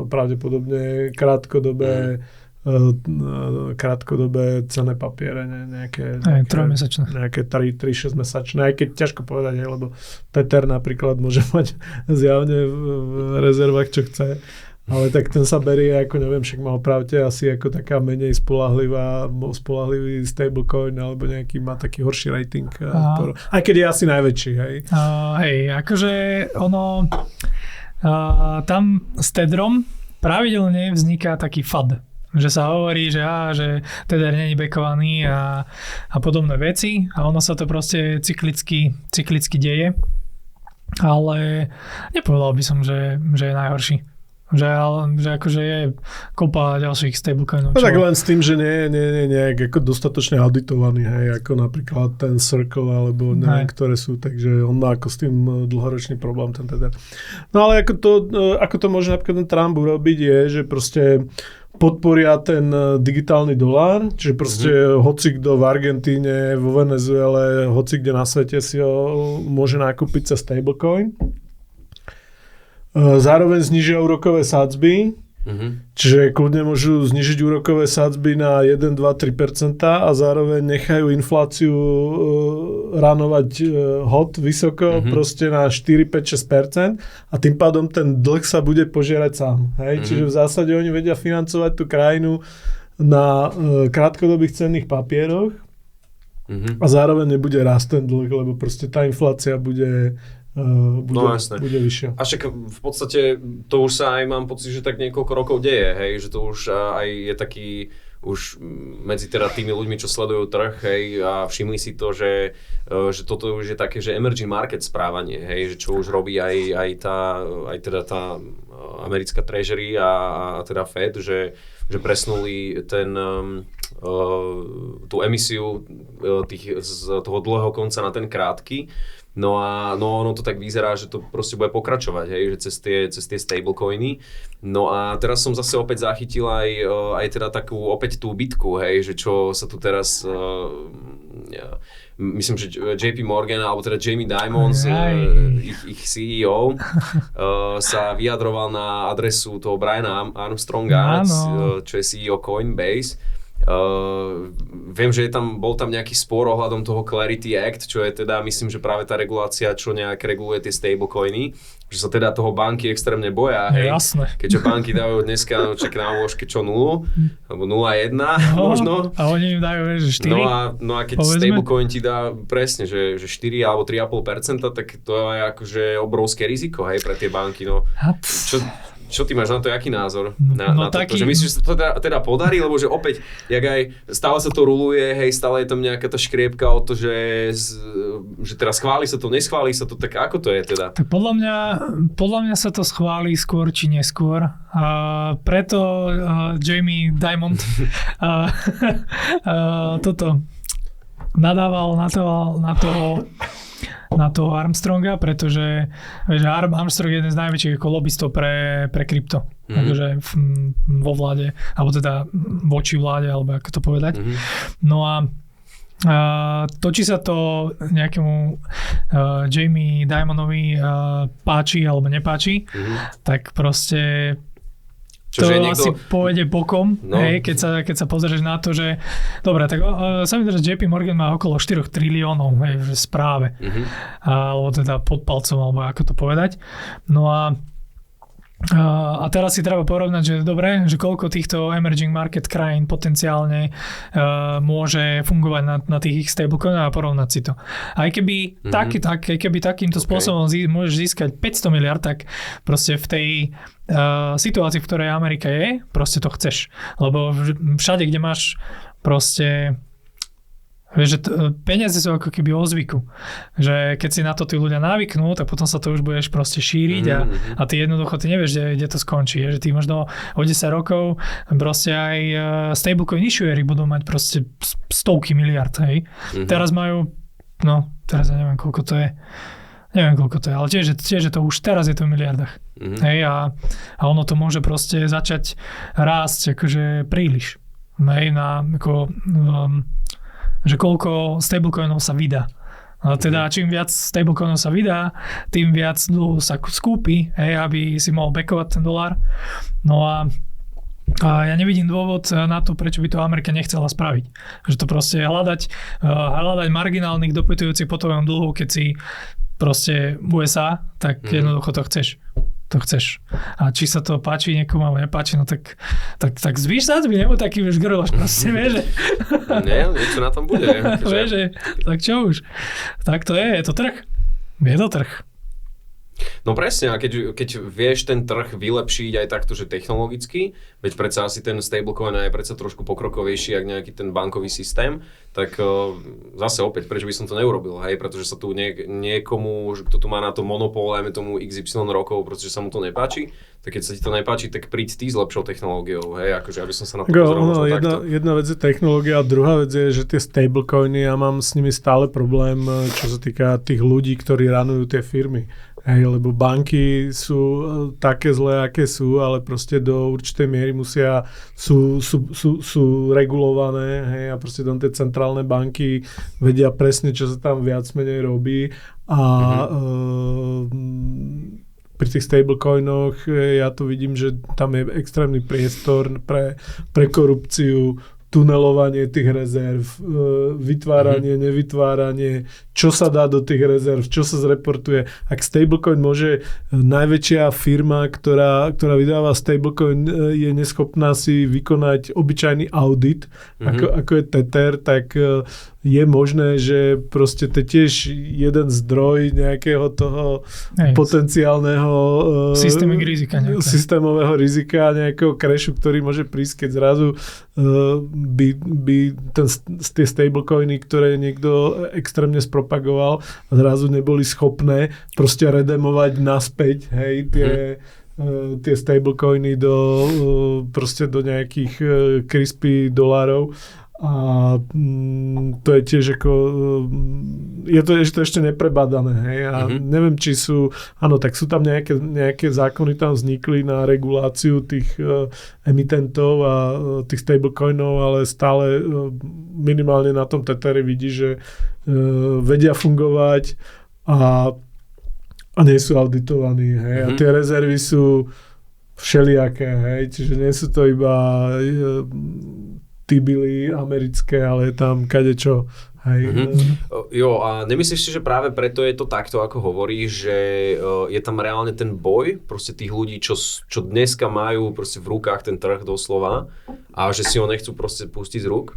pravdepodobne krátkodobé cenné papiere, nejaké 3-6 mesačné, aj keď ťažko povedať, lebo Tether napríklad môže mať zjavne v rezervách, čo chce, ale tak ten sa berie ako, neviem, však má opravte asi ako taká menej spolahlivý stablecoin, alebo nejaký má taký horší rating, aj keď je asi najväčší, hej. Akože ono tam s Tethrom pravidelne vzniká taký FUD. Že sa hovorí, že Tether nie je backovaný a podobné veci a ono sa to proste cyklicky deje. Ale nepovedal by som, že je najhorší. Že akože je kopa ďalších stablecoinov. No tak len s tým, že nie je nejak ako dostatočne auditovaný, hej, ako napríklad ten Circle alebo neviem, ktoré sú, takže on má ako s tým dlhoročný problém ten Tether. No ale ako to môže napríklad ten Trump urobiť je, že proste podporia ten digitálny dolár, čiže proste hocikdo v Argentíne, vo Venezuele, hocikde na svete si ho môže nakúpiť cez stablecoin. Zároveň znižia úrokové sadzby, čiže kľudne môžu znižiť úrokové sadzby na 1, 2, 3% a zároveň nechajú infláciu ranovať hot vysoko, proste na 4, 5, 6% a tým pádom ten dlh sa bude požierať sám. Hej? Čiže v zásade oni vedia financovať tú krajinu na krátkodobých cenných papieroch a zároveň nebude rásť ten dlh, lebo proste tá inflácia bude vyššia. A však v podstate to už sa aj mám pocit, že tak niekoľko rokov deje, hej, že to už aj je taký už medzi teda tými ľuďmi, čo sledujú trh, hej, a všimli si to, že toto už je také, že emerging market správanie, hej, že čo už robí aj tá americká treasury a teda Fed, že presnuli tú emisiu z toho dlhého konca na ten krátky. No ono to tak vyzerá, že to proste bude pokračovať, hej, že cez tie stablecoiny. No a teraz som zase opäť zachytil aj teda takú opäť tú bitku, hej, že čo sa tu teraz myslím, že JP Morgan, alebo teda Jamie Dimons, ich CEO, sa vyjadroval na adresu toho Briana Armstronga, čo je CEO Coinbase. Viem, že bol tam nejaký spor ohľadom toho Clarity Act, čo je teda, myslím, že práve tá regulácia, čo nejak reguluje tie stablecoiny, že sa teda toho banky extrémne boja, hej. Jasné. Keďže banky dávajú dneska na úložke čo 0, alebo 0,1 možno. A oni im dajú, že 4. No a keď stablecoin ti dá presne, že 4 alebo 3,5%, tak to je akože obrovské riziko, hej, pre tie banky, no. Čo ty máš na to, aký názor? Na toto? Že myslíš, že sa to teda podarí, lebo že opäť, jak aj stále sa to ruluje, hej, stále je tam nejaká tá škriepka o to, že teraz schváli sa to, neschváli sa to, tak ako to je teda? Tak podľa mňa sa to schváli skôr či neskôr. Preto Jamie Dimon toto nadával na toho Armstronga, pretože Armstrong je jeden z najväčších lobbystov pre krypto. Takže vo vláde, alebo teda voči vláde, alebo ako to povedať. No a to, či sa to nejakému Jamie Dimonovi páči alebo nepáči, tak proste to asi pôjde bokom, hej, keď sa pozrieš na to, že dobre, tak sa mi že JP Morgan má okolo 4 triliónov, hej, v správe. Alebo teda pod palcom, alebo ako to povedať. No a teraz si treba porovnať, že dobre, že koľko týchto emerging market krajín potenciálne môže fungovať na tých ich stablecoinoch a porovnať si to. Aj keby takýmto spôsobom môžeš získať 500 miliard, tak proste v tej situácii, v ktorej Amerika je, proste to chceš. Lebo všade, kde máš proste vieš, že peniaze sú ako keby o zvyku. Že keď si na to tí ľudia navyknú, tak potom sa to už budeš proste šíriť a ty jednoducho nevieš, kde to skončí. Že ty možno o 10 rokov proste aj stablecoin issuery budú mať proste stovky miliard. Hej. Teraz majú, teraz ja neviem, koľko to je. Ale tiež je to už teraz je to v miliardách. Hej, a ono to môže proste začať rásť akože príliš. Hej, že koľko stablecoinov sa vydá. A teda čím viac stablecoinov sa vydá, tým viac dlhu sa skúpi, aby si mohol backovať ten dolár. No a ja nevidím dôvod na to, prečo by to Amerika nechcela spraviť. Že to proste hľadať marginálnych dopytujúcich po tvojom dlhu, keď si proste USA, tak jednoducho to chceš. A či sa to páči niekomu alebo nepáči, no tak zvýš sadzby, nebo taký už grloš, proste, vieš, že... Nie, niečo na tom bude. Vieš, že, tak čo už? Tak to je to trh. Je to trh. No presne, a keď vieš ten trh vylepšiť aj takto, že technologicky, veď predsa asi ten stablecoin je predsa trošku pokrokovejší, ako nejaký ten bankový systém, tak zase opäť, prečo by som to neurobil, hej, pretože sa tu niekomu, kto tu má na to monopol, ajme tomu XY rokov, pretože sa mu to nepáči, tak keď sa ti to nepáči, tak príď ty s lepšou technológiou, hej, akože aby som sa na to pozeral takto. Jedna vec je technológia a druhá vec je, že tie stablecoiny, ja mám s nimi stále problém, čo sa týka tých ľudí, ktorí ranujú tie firmy. Hej, lebo banky sú také zlé, aké sú, ale proste do určitej miery sú regulované, hej, a proste tam tie centrálne banky vedia presne, čo sa tam viac menej robí a pri tých stablecoinoch ja to vidím, že tam je extrémny priestor pre korupciu, tunelovanie tých rezerv, vytváranie, nevytváranie, čo sa dá do tých rezerv, čo sa zreportuje. Ak stablecoin môže, najväčšia firma, ktorá vydáva stablecoin, je neschopná si vykonať obyčajný audit, ako je Tether, tak je možné, že proste to je tiež jeden zdroj nejakého toho potenciálneho systémového rizika, nejakého crashu, ktorý môže prísť, keď zrazu by tie stablecoiny, ktoré niekto extrémne spropagoval, zrazu neboli schopné proste redemovať naspäť, hej, tie stablecoiny proste do nejakých crispy dolárov. A to je tiež ako je to ešte neprebádané, hej, a neviem, či tak sú tam nejaké zákony tam vznikli na reguláciu tých emitentov a tých stablecoinov, ale stále minimálne na tom Tetheri vidí, že vedia fungovať a nie sú auditovaní, hej, a tie rezervy sú všelijaké, hej, čiže nie sú to iba T-billy americké, ale je tam kadečo. Jo, a nemyslíš si, že práve preto je to takto, ako hovoríš, že je tam reálne ten boj proste tých ľudí, čo dneska majú proste v rukách ten trh doslova a že si ho nechcú proste pustiť z rúk?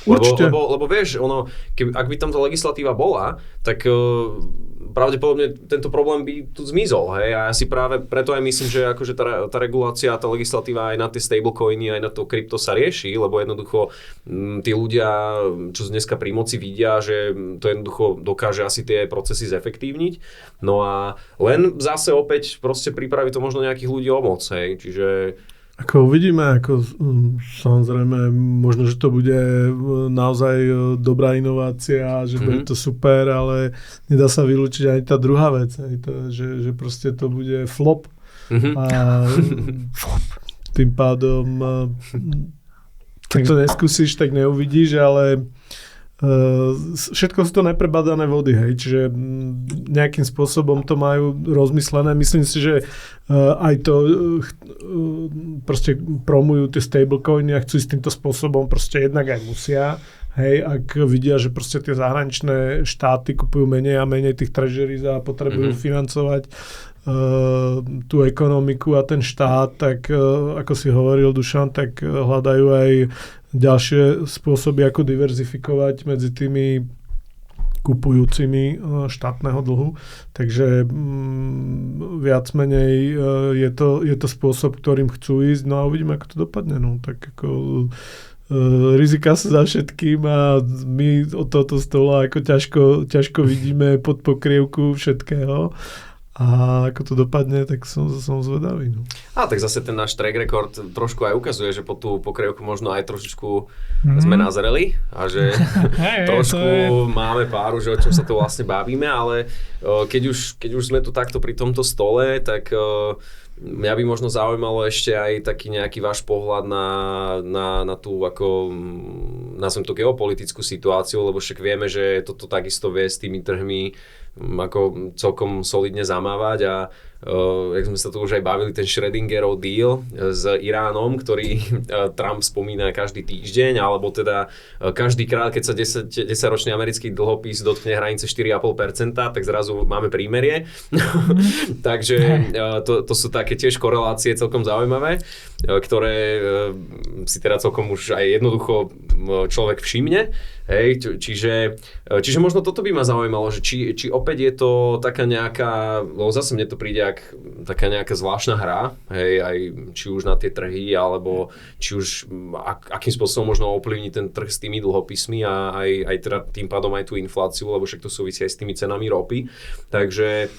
Lebo vieš, ak by tam tá legislatíva bola, tak pravdepodobne tento problém by tu zmizol, hej, a ja si práve preto aj myslím, že akože tá regulácia, tá legislatíva aj na tie stablecoiny, aj na to krypto sa rieši, lebo jednoducho tí ľudia, čo dneska pri moci vidia, že to jednoducho dokáže asi tie procesy zefektívniť, no a len zase opäť proste pripraví to možno nejakých ľudí o moc, hej, čiže ako uvidíme, samozrejme, možno, že to bude naozaj dobrá inovácia, že bude to super, ale nedá sa vylúčiť ani tá druhá vec, že proste to bude flop. A tým pádom, keď to neskúsiš, tak neuvidíš, ale všetko sú to neprebadané vody, hej, čiže nejakým spôsobom to majú rozmyslené. Myslím si, že aj to proste promujú tie stablecoiny a chcú s týmto spôsobom proste jednak aj musia, hej, ak vidia, že proste tie zahraničné štáty kupujú menej a menej tých treasuries a potrebujú financovať tú ekonomiku a ten štát, tak ako si hovoril Dušan, tak hľadajú aj ďalšie spôsoby, ako diverzifikovať medzi tými kupujúcimi štátneho dlhu. Takže viac menej je to spôsob, ktorým chcú ísť. No a uvidíme, ako to dopadne. No, tak ako rizika sú za všetkým a my od tohto stola ako ťažko vidíme pod pokrievku všetkého. A ako to dopadne, tak som zvedavý. No. A tak zase ten náš track record trošku aj ukazuje, že po tú pokrievku možno aj trošičku sme nazreli a že trošku máme páru, že o čom sa tu vlastne bavíme, ale keď už sme tu takto pri tomto stole, tak mňa by možno zaujímalo ešte aj taký nejaký váš pohľad na tú, ako nazvem to, geopolitickú situáciu, lebo však vieme, že toto takisto vie s tými trhmi ako celkom solidne zamávať a jak sme sa tu už aj bavili, ten Schrödingerov deal s Iránom, ktorý Trump spomína každý týždeň, alebo teda každý krát, keď sa 10-ročný americký dlhopis dotkne hranice 4,5%, tak zrazu máme prímerie. Takže to sú také tiež korelácie celkom zaujímavé, ktoré si teda celkom už aj jednoducho človek všimne. Hej, čiže možno toto by ma zaujímalo, že či opäť je to taká nejaká, lebo zase mne to príde taká nejaká zvláštna hra, hej, aj či už na tie trhy, alebo či už akým spôsobom možno ovplyvniť ten trh s tými dlhopismi a aj teda tým pádom aj tú infláciu, lebo však to súvisí aj s tými cenami ropy. Takže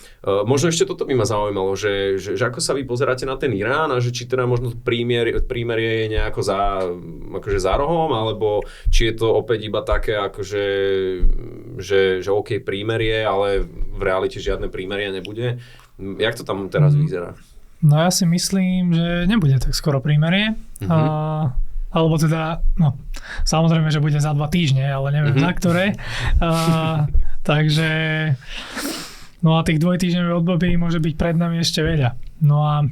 možno ešte toto by ma zaujímalo, že ako sa vy pozeráte na ten Irán a že či teda možno prímerie je nejako akože za rohom, alebo či je to opäť iba také akože že OK, prímerie, ale v realite žiadne prímerie nebude. Jak to tam teraz vyzerá? No ja si myslím, že nebude tak skoro prímerie. Alebo teda, no, samozrejme, že bude za 2 týždne, ale neviem za ktoré. Takže, no a tých 2-týždňových období môže byť pred nami ešte veľa. No a,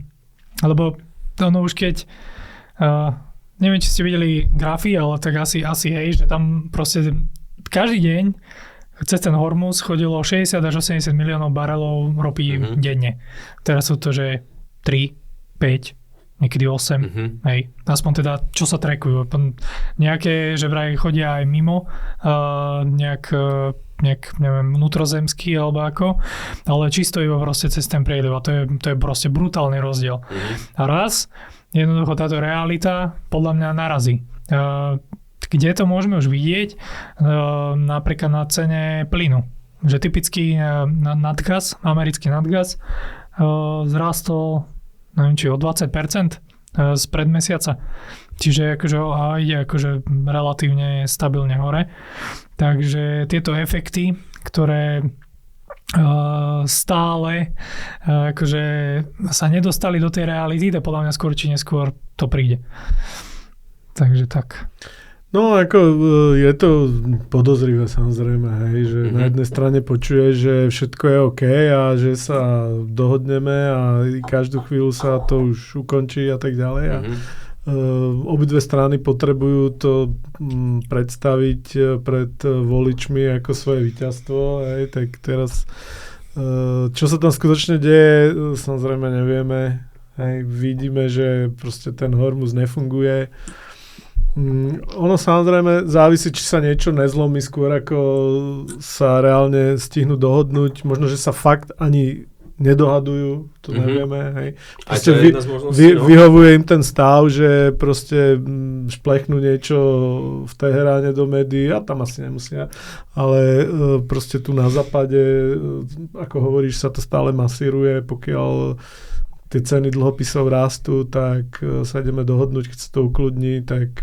alebo ono už keď, neviem, či ste videli grafy, ale tak asi hej, že tam proste každý deň cez ten Hormuz chodilo 60 až 80 miliónov barelov ropy denne. Teraz sú to, že 3, 5, niekedy 8, hej. Aspoň teda, čo sa trackujú. Nejaké, že vraj chodia aj mimo, nejak neviem, vnútrozemský alebo ako, ale čisto iba proste cez ten priedev a to je proste brutálny rozdiel. A raz, jednoducho táto realita podľa mňa narazí. Kde to môžeme už vidieť, napríklad na cene plynu. Že typický nadgaz, americký nadgaz, zrástol, neviem, či o 20% z predmesiaca. Čiže akože ide akože relatívne stabilne hore. Takže tieto efekty, ktoré stále akože sa nedostali do tej reality, to podľa mňa skôr či neskôr to príde. Takže tak. No ako je to podozrivé samozrejme, hej, že na jednej strane počuje, že všetko je OK a že sa dohodneme a každú chvíľu sa to už ukončí a tak ďalej. A obidve strany potrebujú to predstaviť pred voličmi ako svoje víťazstvo, hej, tak teraz čo sa tam skutočne deje, samozrejme nevieme, hej, vidíme, že proste ten Hormuz nefunguje. Ono samozrejme závisí, či sa niečo nezlomí skôr, ako sa reálne stihnú dohodnúť. Možno, že sa fakt ani nedohadujú, to nevieme. Hej. Proste vyhovuje im ten stav, že proste šplechnú niečo v Teheráne do médií a tam asi nemusia. Ale proste tu na západe, ako hovoríš, sa to stále masíruje, pokiaľ tie ceny dlhopisov rastú, tak sa ideme dohodnúť, keď sa to ukludní, tak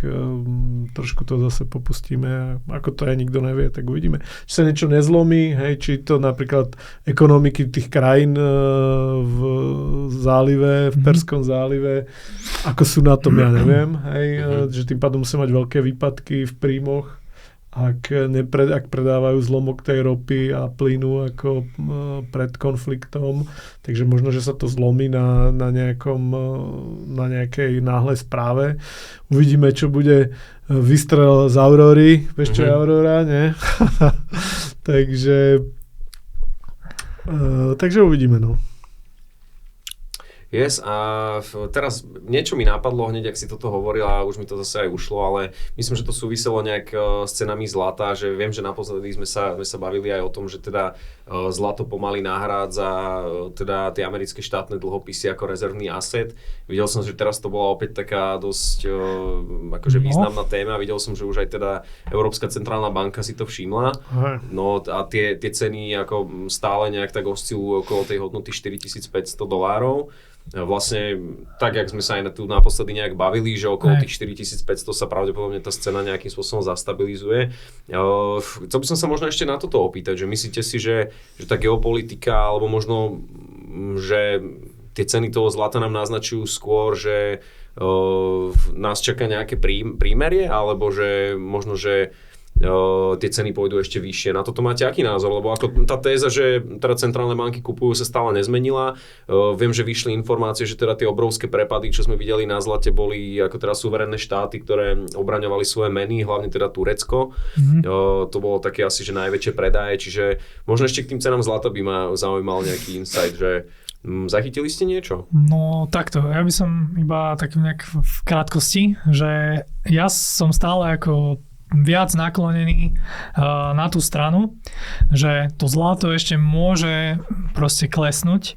trošku to zase popustíme. Ako to aj nikto nevie, tak uvidíme. Či sa niečo nezlomí, hej, či to napríklad ekonomiky tých krajín v zálive, v Perskom zálive, ako sú na tom, ja neviem, hej, že tým pádom musia mať veľké výpadky v príjmoch, ak predávajú zlomok tej ropy a plynu ako pred konfliktom. Takže možno, že sa to zlomí na nejakej náhlej správe. Uvidíme, čo bude výstrel z Aurory. Vieš, čo je Aurora, nie? takže uvidíme, no. Yes, a teraz niečo mi napadlo hneď, ak si toto hovoril a už mi to zase aj ušlo, ale myslím, že to súviselo nejak s cenami zlata, že viem, že naposledy sme sa bavili aj o tom, že teda zlato pomaly nahrádza teda tie americké štátne dlhopisy ako rezervný asset. Videl som, že teraz to bola opäť taká dosť akože významná téma. Videl som, že už aj teda Európska centrálna banka si to všimla. No a tie ceny ako stále nejak tak oscilujú okolo tej hodnoty $4,500. Vlastne tak, jak sme sa aj tu naposledy nejak bavili, že okolo tých 4,500 sa pravdepodobne tá scéna nejakým spôsobom zastabilizuje. Chcel by som sa možno ešte na toto opýtať, že myslíte si, že tá geopolitika, alebo možno, že tie ceny toho zlata nám naznačujú skôr, že nás čaká nejaké prímerie, alebo že možno, že tie ceny pôjdu ešte vyššie. Na toto máte aký názor? Lebo ako tá téza, že teda centrálne banky kupujú, sa stále nezmenila. Viem, že vyšli informácie, že teda tie obrovské prepady, čo sme videli na zlate, boli ako teda suverénne štáty, ktoré obraňovali svoje meny, hlavne teda Turecko. To bolo také asi, že najväčšie predaje, čiže možno ešte k tým cenám zlata by ma zaujímal nejaký insight, že zachytili ste niečo? No takto, ja by som iba tak nejak v krátkosti, že ja som stále ako viac naklonený na tú stranu, že to zlato ešte môže proste klesnúť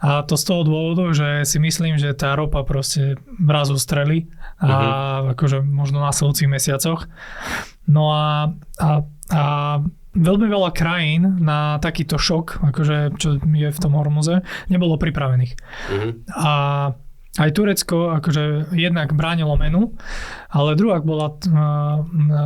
A to z toho dôvodu, že si myslím, že tá ropa proste raz ustrelí a akože možno na nasledujúcich mesiacoch. No a veľmi veľa krajín na takýto šok, akože čo je v tom Hormuze, nebolo pripravených. A aj Turecko akože jednak bránilo menu, ale druhá bola,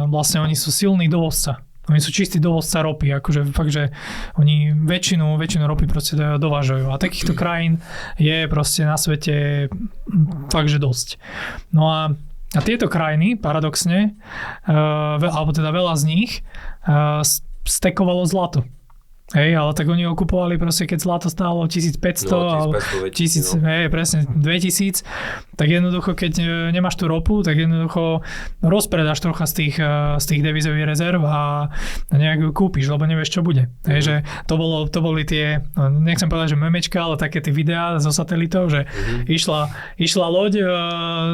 vlastne oni sú silný dovozca. Oni sú čistý dovozca ropy, akože fakt, že oni väčšinu ropy proste dovážajú. A takýchto krajín je proste na svete fakt, že dosť. No a tieto krajiny, paradoxne, alebo teda veľa z nich, stekovalo zlato. Hej, ale tak oni okupovali proste, keď zlato stálo 1500 alebo 1000, presne 2000, tak jednoducho, keď nemáš tú ropu, tak jednoducho rozpredáš trocha z tých devizových rezerv a nejak ju kúpiš, lebo nevieš, čo bude. Hej, že to boli tie, nechcem povedať, že memečka, ale také tie videá zo satelitov, že išla loď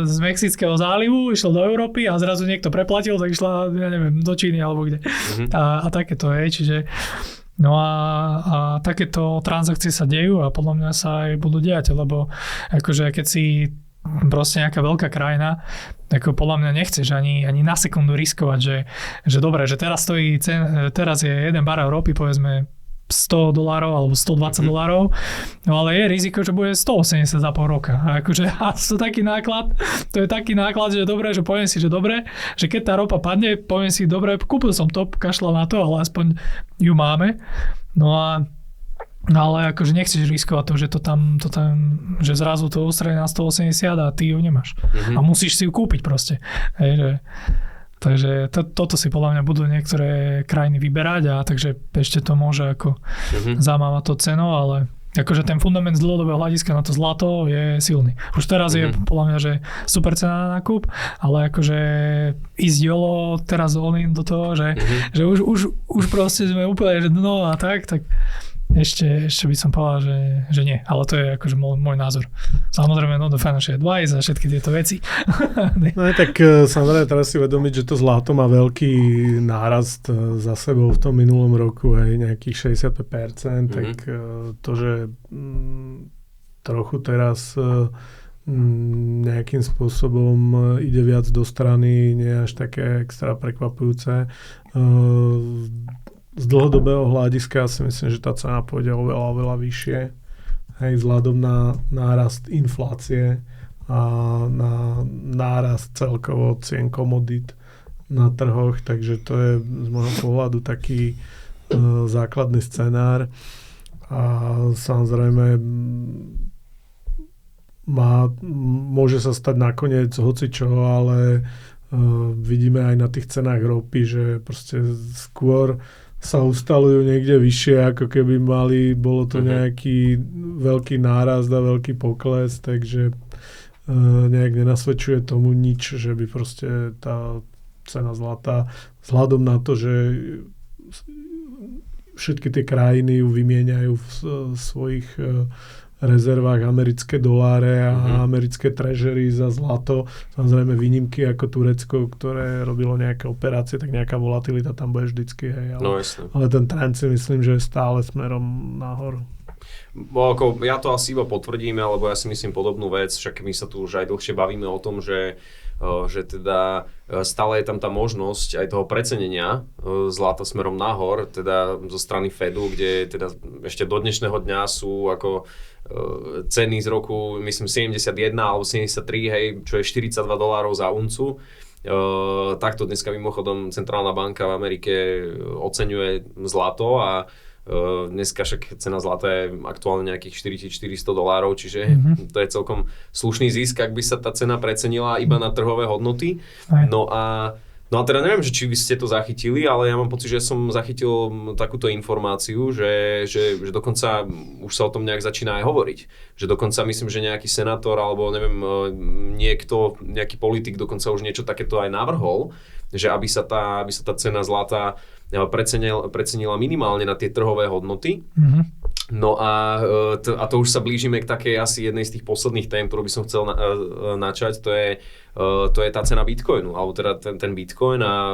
z Mexického zálivu, išla do Európy a zrazu niekto preplatil, tak išla, ja neviem, do Číny alebo kde. A takéto, čiže no a takéto transakcie sa dejú a podľa mňa sa aj budú diať, lebo akože keď si proste nejaká veľká krajina, ako podľa mňa nechceš ani na sekundu riskovať, že dobre, že teraz teraz je jeden barel ropy, povedzme $100 alebo $120, no ale je riziko, že bude 180 za pol roka. A akože to je taký náklad, že dobre, že poviem si, že dobre, že keď tá ropa padne, poviem si, dobre, kúpil som to, kašľal na to, ale aspoň ju máme. No ale akože nechceš riskovať to, že že zrazu to ustrelie na 180 a ty ju nemáš. A musíš si ju kúpiť proste. Takže toto si podľa mňa budú niektoré krajiny vyberať a takže ešte to môže ako zamávať to cenu, ale akože ten fundament z dlhodobého hľadiska na to zlato je silný. Už teraz je podľa mňa, že super cena na nákup, ale akože ísť jolo teraz all-in do toho, že už proste sme úplne že dno a tak ešte by som povedal, že nie. Ale to je akože môj názor. Samozrejme, no do financial advice a všetky tieto veci. No tak samozrejme teraz si uvedomiť, že to zlato má veľký nárast za sebou v tom minulom roku, nejakých 65%, tak to, že trochu teraz nejakým spôsobom ide viac do strany, nie je až také extra prekvapujúce. Z dlhodobého hľadiska si myslím, že tá cena pôjde oveľa vyššie. Vzhľadom na nárast inflácie a na nárast celkovo cien komodít na trhoch, takže to je z môjho pohľadu taký základný scenár. A samozrejme môže sa stať nakoniec hocičo, ale vidíme aj na tých cenách ropy, že proste skôr sa ustalujú niekde vyššie, ako keby bolo to nejaký veľký nárast a veľký pokles, takže nejak nenasvedčuje tomu nič, že by proste tá cena zlata vzhľadom na to, že všetky tie krajiny ju vymieňajú v svojich rezervách americké doláre a americké treasury za zlato. Samozrejme výnimky ako Turecko, ktoré robilo nejaké operácie, tak nejaká volatilita tam bude vždycky. Ale ten trend si myslím, že je stále smerom nahor. Ja to asi iba potvrdím, lebo ja si myslím podobnú vec, však my sa tu už aj dlhšie bavíme o tom, že teda stále je tam tá možnosť aj toho precenenia zlata smerom nahor, teda zo strany Fedu, kde teda ešte do dnešného dňa sú ako ceny z roku, myslím, 71 alebo 73, hej, čo je $42 za uncu. Takto dneska mimochodom Centrálna banka v Amerike oceňuje zlato a dneska však cena zlata je aktuálne nejakých $4400, čiže to je celkom slušný zisk, ak by sa tá cena precenila iba na trhové hodnoty. No a teda neviem, že či vy ste to zachytili, ale ja mám pocit, že som zachytil takúto informáciu, že dokonca už sa o tom nejak začína aj hovoriť. Že dokonca myslím, že nejaký senátor alebo neviem, nejaký politik dokonca už niečo takéto aj navrhol, že aby sa tá cena zlata precenila minimálne na tie trhové hodnoty. No a to už sa blížime k takej asi jednej z tých posledných tém, ktorú by som chcel načať, to je tá cena Bitcoinu, alebo teda ten Bitcoin a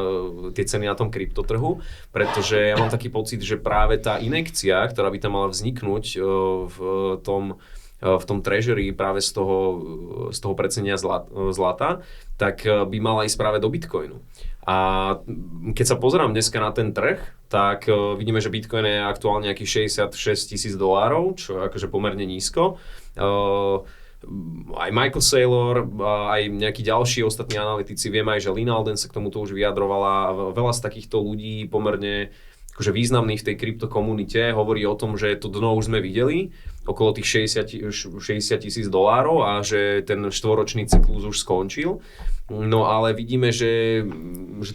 tie ceny na tom kryptotrhu, pretože ja mám taký pocit, že práve tá injekcia, ktorá by tam mala vzniknúť v tom treasury práve z toho precenia zlata, tak by mala ísť práve do Bitcoinu. A keď sa pozerám dneska na ten trh, tak vidíme, že Bitcoin je aktuálne nejakých $66,000, čo je akože pomerne nízko. Aj Michael Saylor, aj nejakí ďalší ostatní analytici, viem aj, že Lyn Alden sa k tomuto už vyjadrovala. Veľa z takýchto ľudí pomerne akože významných v tej kryptokomunite hovorí o tom, že to dno už sme videli, okolo tých $60,000 a že ten štvoročný cyklus už skončil. No ale vidíme, že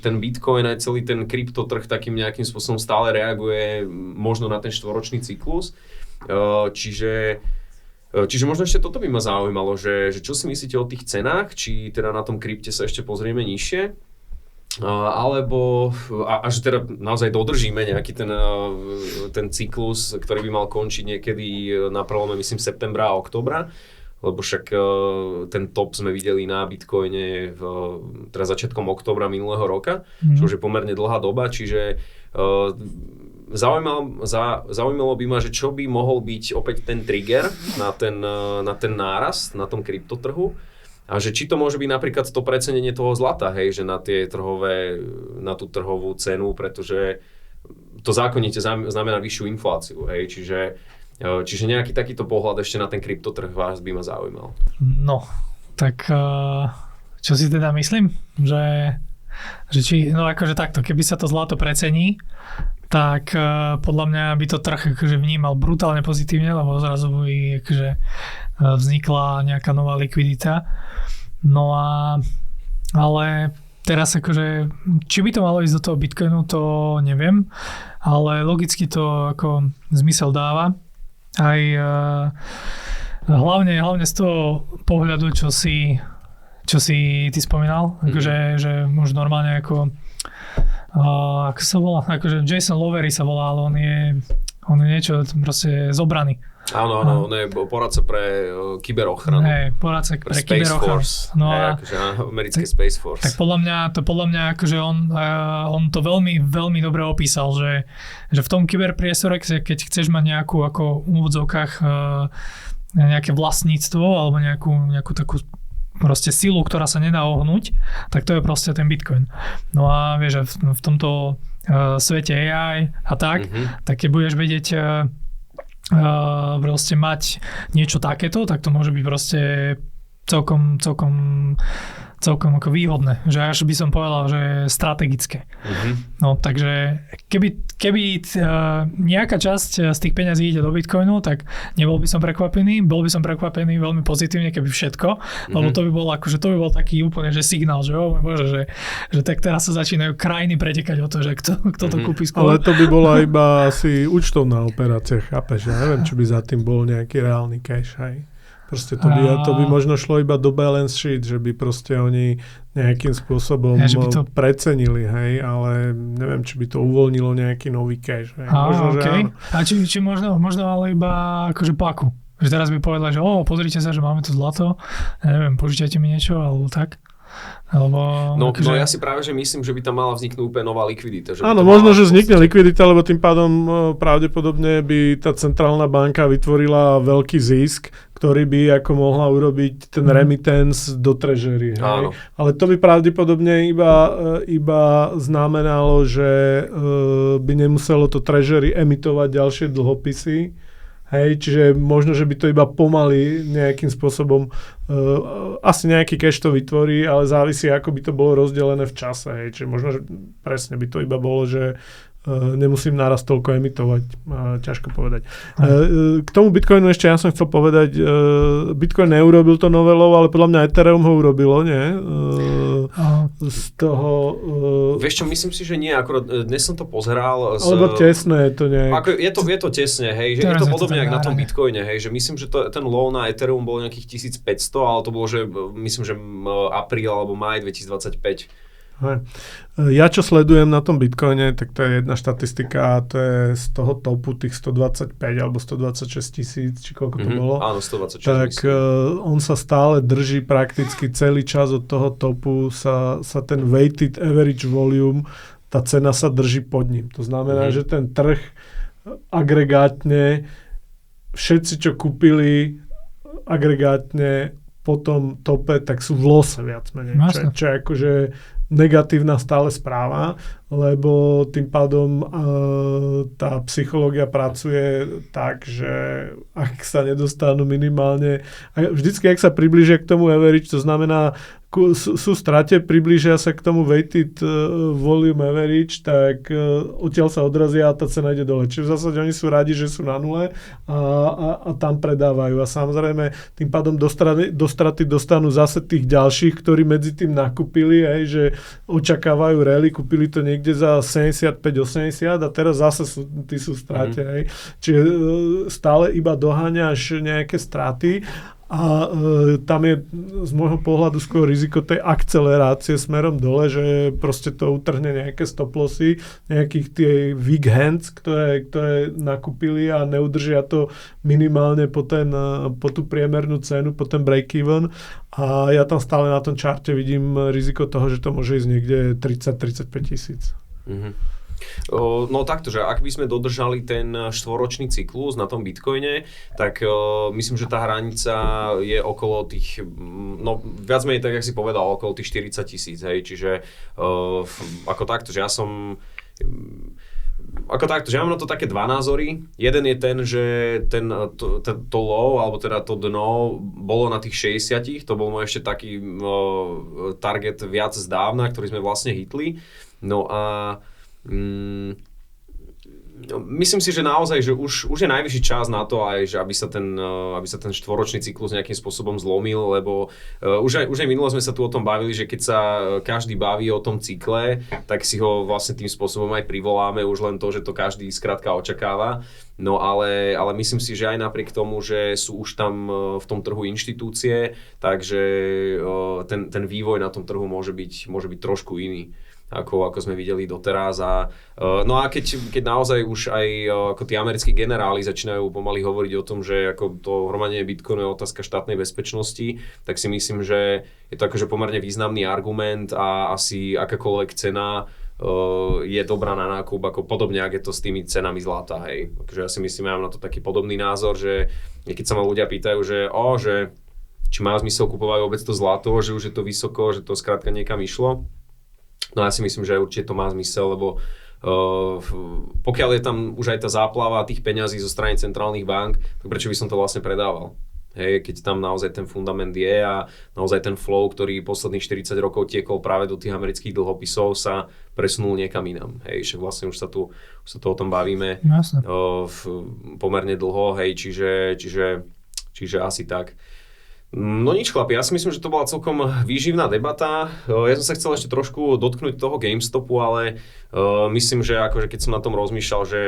ten Bitcoin aj celý ten kryptotrh takým nejakým spôsobom stále reaguje možno na ten štvoročný cyklus. Čiže možno ešte toto by ma zaujímalo, že čo si myslíte o tých cenách, či teda na tom krypte sa ešte pozrieme nižšie, alebo a že teda naozaj dodržíme nejaký ten cyklus, ktorý by mal končiť niekedy na prelome, myslím, septembra a októbra, lebo však ten top sme videli na Bitcoine teda začiatkom októbra minulého roka, čo už je pomerne dlhá doba, čiže zaujímalo by ma, že čo by mohol byť opäť ten trigger na ten nárast na tom kryptotrhu. A že či to môže byť napríklad to precenenie toho zlata, hej, že na na tú trhovú cenu, pretože to zákonite znamená vyššiu infláciu, hej, čiže nejaký takýto pohľad ešte na ten kryptotrh vás by ma zaujímal. No, tak čo si teda myslím, že či, no akože takto, keby sa to zlato precení, tak podľa mňa by to trh akože vnímal brutálne pozitívne, lebo zrazu by akože vznikla nejaká nová likvidita. No ale teraz akože, či by to malo ísť do toho Bitcoinu, to neviem, ale logicky to ako zmysel dáva. Aj hlavne z toho pohľadu, čo si ty spomínal, akože, že možno normálne ako sa volá, akože Jason Lowery sa volá, ale on je niečo proste zobraný. Áno, on je poradca pre kyberochranu. Hej, poradca pre kyberochranu. No a akože americké Space Force. Tak podľa mňa akože on to veľmi, veľmi dobre opísal, že v tom kyberpriestore, keď chceš mať nejakú ako v úvodzovkách nejaké vlastníctvo alebo nejakú takú proste silu, ktorá sa nedá ohnúť, tak to je proste ten Bitcoin. No a vieš, v tomto svete AI a tak keď budeš vedieť proste mať niečo takéto, tak to môže byť proste celkom ako výhodné, že až by som povedal, že strategické. No takže keby nejaká časť z tých peňazí ide do Bitcoinu, tak nebol by som prekvapený, bol by som prekvapený veľmi pozitívne, keby všetko, lebo to by bol taký úplne, že signál, že bože, že tak teraz sa začínajú krajiny pretekať o to, že kto to kúpi skôr. Ale to by bola iba asi účtovná operácia, chápeš? Ja neviem, či by za tým bol nejaký reálny cash, hej. Proste to by možno šlo iba do balance sheet, že by proste oni nejakým spôsobom precenili, hej, ale neviem, či by to uvoľnilo nejaký nový cash. Hej. Možno, že áno. A či možno ale iba akože paku. Že teraz by povedala, že pozrite sa, že máme tu zlato, neviem, požičajte mi niečo, alebo tak. No ja si práve, že myslím, že by tam mala vzniknúť úplne nová likvidita. Áno, možno, že vznikne likvidita, lebo tým pádom pravdepodobne by tá centrálna banka vytvorila veľký zisk, ktorý by ako mohla urobiť ten remittance do treasury. Ale to by pravdepodobne iba znamenalo, že by nemuselo to treasury emitovať ďalšie dlhopisy. Hej, čiže možno, že by to iba pomaly nejakým spôsobom asi nejaký cash to vytvorí, ale závisí, ako by to bolo rozdelené v čase. Hej. Čiže možno, že presne by to iba bolo, že nemusím naraz toľko emitovať. Ťažko povedať. K tomu Bitcoinu ešte ja som chcel povedať, Bitcoin neurobil to novelou, ale podľa mňa Ethereum ho urobilo, nie? Z toho... Vieš čo, myslím si, že nie. Akurát dnes som to pozeral. Alebo tesné je to nejak. Je to tesne, hej. Že je to podobne ako na tom Bitcoine, hej. Že myslím, že ten low na Ethereum bol nejakých 1500, ale to bolo, že myslím, že apríl alebo máj 2025. Ja čo sledujem na tom Bitcoine, tak to je jedna štatistika a to je z toho topu tých 125 alebo 126 tisíc, či koľko to bolo. Áno, 126. Tak on sa stále drží prakticky celý čas od toho topu, sa ten weighted average volume, tá cena sa drží pod ním. To znamená, že ten trh agregátne, všetci, čo kúpili agregátne po tom tope, tak sú v lose viac menej. Čo je akože negatívna stále správa, lebo tým pádom tá psychológia pracuje tak, že ak sa nedostanú minimálne, vždycky ak sa priblížia k tomu average, to znamená sú strate, priblížia sa k tomu weighted volume average, tak odtiaľ sa odrazia a tá cena ide dole. Čiže v zásade oni sú radi, že sú na nule a tam predávajú. A samozrejme tým pádom do straty dostanú zase tých ďalších, ktorí medzi tým nakúpili, že očakávajú rally, kúpili to niekde za 75-80 a teraz zase tí sú v strate. Čiže stále iba doháňaš nejaké straty a tam je z môjho pohľadu skôr riziko tej akcelerácie smerom dole, že proste to utrhne nejaké stop lossy, nejakých tie weak hands, ktoré nakúpili a neudržia to minimálne po tú priemernú cenu, po ten break-even. A ja tam stále na tom čarte vidím riziko toho, že to môže ísť niekde 30-35 tisíc. No takto, že ak by sme dodržali ten štvoročný cyklus na tom Bitcoine, tak myslím, že tá hranica je okolo tých, no viac menej tak, jak si povedal, okolo tých 40 tisíc, hej, čiže ako takto, že ja som že mám na to také dva názory. Jeden je ten, že to low, alebo teda to dno bolo na tých 60, to bol môj ešte taký target viac zdávna, ktorý sme vlastne hitli. No a myslím si, že naozaj, že už je najvyšší čas na to aj, že aby sa ten štvoročný cyklus nejakým spôsobom zlomil, lebo už aj minulo sme sa tu o tom bavili, že keď sa každý baví o tom cykle, tak si ho vlastne tým spôsobom aj privoláme, už len to, že to každý skrátka očakáva. No ale myslím si, že aj napriek tomu, že sú už tam v tom trhu inštitúcie, takže ten vývoj na tom trhu môže byť trošku iný, ako sme videli doteraz. No a keď naozaj už aj ako tí americkí generáli začínajú pomaly hovoriť o tom, že ako to hromadenie Bitcoinu je otázka štátnej bezpečnosti, tak si myslím, že je to akože pomerne významný argument a asi akákoľvek cena je dobrá na nákup, ako podobne, ak je to s tými cenami zlata, hej. Takže ja si myslím, ja mám na to taký podobný názor, že keď sa ma ľudia pýtajú, že či má zmysel kupovať vôbec to zlato, že už je to vysoko, že to skrátka niekam išlo. No ja si myslím, že určite to má zmysel, lebo pokiaľ je tam už aj tá záplava tých peňazí zo strany centrálnych bank, tak prečo by som to vlastne predával? Hej, keď tam naozaj ten fundament je a naozaj ten flow, ktorý posledných 40 rokov tiekol práve do tých amerických dlhopisov, sa presunul niekam inam. Hej, však vlastne už sa tu o tom bavíme pomerne dlho, hej, čiže asi tak. No nič chlapi, ja si myslím, že to bola celkom výživná debata. Ja som sa chcel ešte trošku dotknúť toho GameStopu, ale myslím, že akože keď som na tom rozmýšľal, že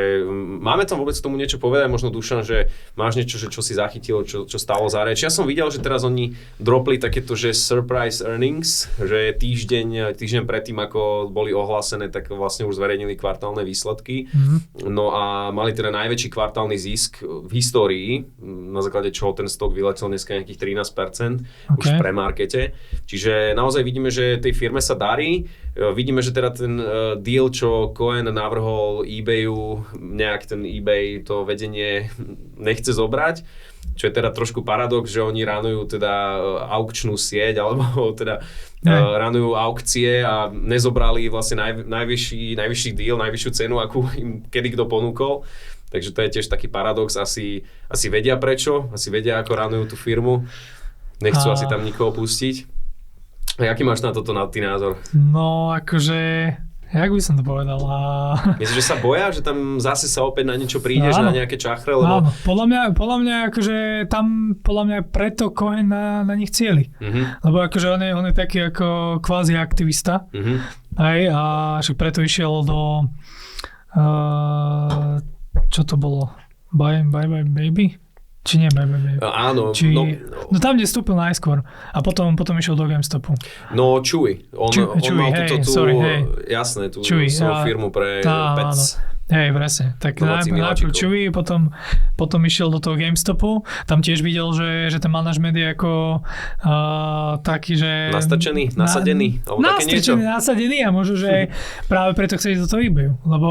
máme tam vôbec k tomu niečo povedať, možno Dušan, že máš niečo, že čo si zachytil, čo stálo za reč. Ja som videl, že teraz oni dropli takéto, že surprise earnings, že týždeň predtým, ako boli ohlásené, tak vlastne už zverejnili kvartálne výsledky. No a mali teda najväčší kvartálny zisk v histórii, na základe čoho ten stok vyletel dneska nejakých 13% už v premarkete. Čiže naozaj vidíme, že tej firme sa darí. Vidíme, že teda ten deal, čo Cohen navrhol eBayu, nejak ten eBay to vedenie nechce zobrať. Čo je teda trošku paradox, že oni ranujú teda aukčnú sieť, alebo teda ranujú aukcie a nezobrali vlastne najvyšší deal, najvyššiu cenu, akú im kedy kto ponúkol. Takže to je tiež taký paradox. Asi vedia prečo, asi vedia, ako ranujú tú firmu. Nechcú asi tam nikoho pustiť. A aký máš na toto ty názor? No akože, jak by som to povedal? Myslíš, že sa boja, že tam zase sa opäť na niečo prídeš, na nejaké čachre? Lebo... Áno, podľa mňa akože tam preto Cohen na nich cieli. Lebo akože on je taký ako kvázi aktivista. Hej, a však preto išiel do čo to bolo? Bye Baby? Či nie, Áno. No tam, kde vstúpil najskôr a potom išiel do GameStopu. No Chewy. On mal jasné, tú Chewy, firmu pre pets. Hej, presne. Tak najprv Chewy, potom išiel do toho GameStopu. Tam tiež videl, že ten manažment je ako taký, že... Nastrčený, nasadený? Nasadený a možno, že práve preto chce ísť do toho eBayu. Lebo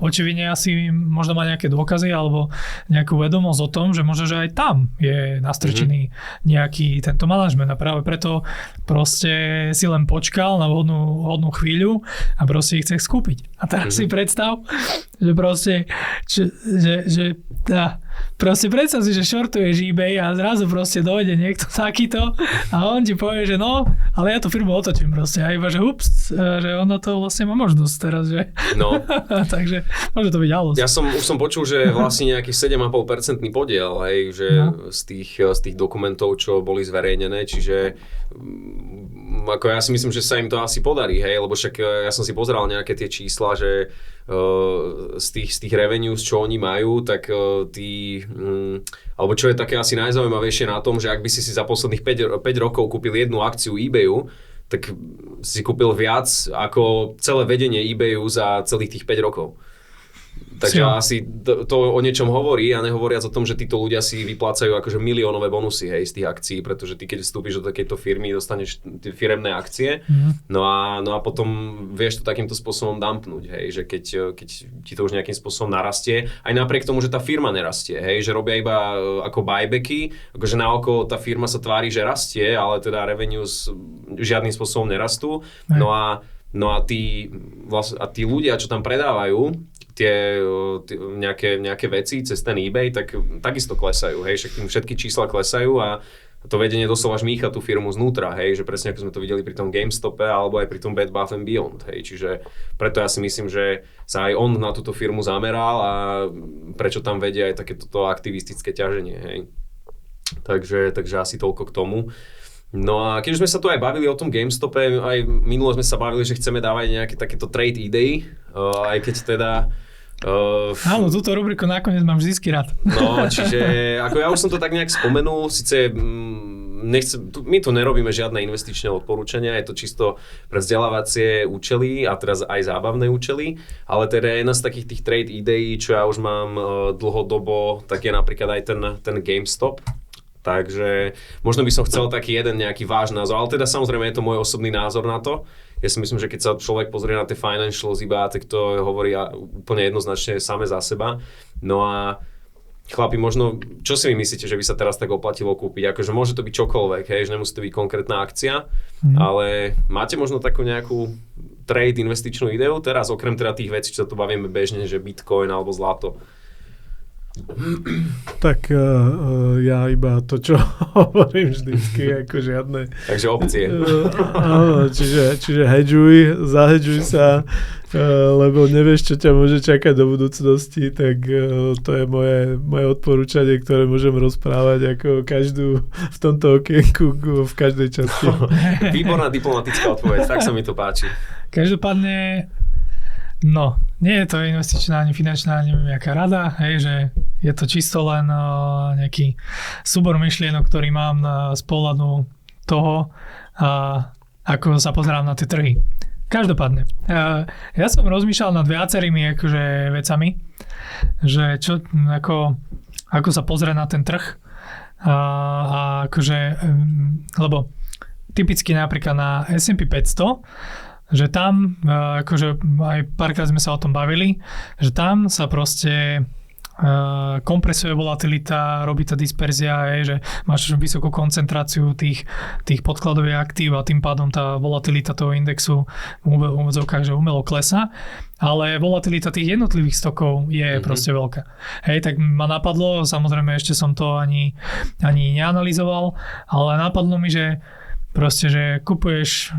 očividne asi možno má nejaké dôkazy alebo nejakú vedomosť o tom, že možno, že aj tam je nastrčený nejaký tento manažment a práve preto proste si len počkal na vhodnú chvíľu a proste ich chce skúpiť. A teraz si predstav, že proste, proste predstav si, že shortuješ eBay a zrazu proste dojde niekto takýto a on ti povie, že no, ale ja tú firmu otočím proste a iba, že ups, že ona to vlastne má možnosť teraz, že? No. Takže môže to byť halus. Ja už som počul, že vlastne nejaký 7,5% podiel, hej, že z tých dokumentov, čo boli zverejnené, čiže ako ja si myslím, že sa im to asi podarí, hej, lebo však ja som si pozeral nejaké tie čísla, že z tých revenues, čo oni majú, tak alebo čo je také asi najzaujímavejšie na tom, že ak by si za posledných 5 rokov kúpil jednu akciu eBayu, tak si kúpil viac ako celé vedenie eBayu za celých tých 5 rokov. Takže asi to o niečom hovorí a nehovoriac o tom, že títo ľudia si vyplácajú akože miliónové bonusy, hej, z tých akcií, pretože ty keď vstúpiš do takejto firmy, dostaneš tie firemné akcie, no a potom vieš to takýmto spôsobom dumpnúť, hej, že keď ti to už nejakým spôsobom narastie, aj napriek tomu, že tá firma nerastie, hej, že robia iba ako buybacky, akože naoko tá firma sa tvári, že rastie, ale teda revenues žiadnym spôsobom nerastú, no a tí ľudia, čo tam predávajú, tie nejaké veci cez ten eBay, tak takisto klesajú, hej, všetky čísla klesajú a to vedenie doslova žmýcha tú firmu znútra, hej, že presne ako sme to videli pri tom GameStope alebo aj pri tom Bed Bath & Beyond, hej, čiže preto ja si myslím, že sa aj on na túto firmu zameral a prečo tam vedie aj takéto aktivistické ťaženie, hej. Takže asi toľko k tomu. No a keď už sme sa tu aj bavili o tom GameStope, aj minulo sme sa bavili, že chceme dávať nejaké takéto trade idei, aj keď teda... Áno, túto rubriku nakoniec mám vždycky rád. No, čiže ako ja už som to tak nejak spomenul, síce my tu nerobíme žiadne investičné odporúčania, je to čisto pre vzdelávacie účely a teraz aj zábavné účely, ale teda jedna z takých tých trade ideí, čo ja už mám dlhodobo, tak je napríklad aj ten GameStop. Takže možno by som chcel taký jeden nejaký váš názor, ale teda samozrejme je to môj osobný názor na to. Ja si myslím, že keď sa človek pozrie na tie financials iba, tak to hovorí úplne jednoznačne same za seba. No a chlapi, možno, čo si vy myslíte, že by sa teraz tak oplatilo kúpiť? Akože môže to byť čokoľvek, hej, že nemusí to byť konkrétna akcia, ale máte možno takú nejakú trade investičnú ideu teraz, okrem teda tých vecí, čo sa tu bavíme bežne, že Bitcoin alebo zlato? Tak ja iba to, čo hovorím vždycky, ako žiadne... Takže opcie. Áno, čiže zahedžuj sa, lebo nevieš, čo ťa môže čakať do budúcnosti, tak to je moje odporúčanie, ktoré môžem rozprávať ako každú v tomto okienku v každej časti. Výborná diplomatická odpoveď, tak sa mi to páči. Každopádne, no, nie je to investičná ani finančná, neviem, jaká rada, hej, že je to čisto len nejaký súbor myšlienok, ktorý mám z pohľadu toho, ako sa pozerám na tie trhy. Každopádne, ja som rozmýšľal nad viacerými akože vecami, že čo, ako sa pozrieť na ten trh a akože, lebo typicky napríklad na S&P 500, že tam, akože aj párkrát sme sa o tom bavili, že tam sa proste kompresuje volatilita, robí tá disperzia, že máš vysokú koncentráciu tých podkladových aktív a tým pádom tá volatilita toho indexu v úvodzovkách, že umelo klesá, ale volatilita tých jednotlivých stokov je proste veľká. Hej, tak ma napadlo, samozrejme ešte som to ani neanalyzoval, ale napadlo mi, že proste, že kupuješ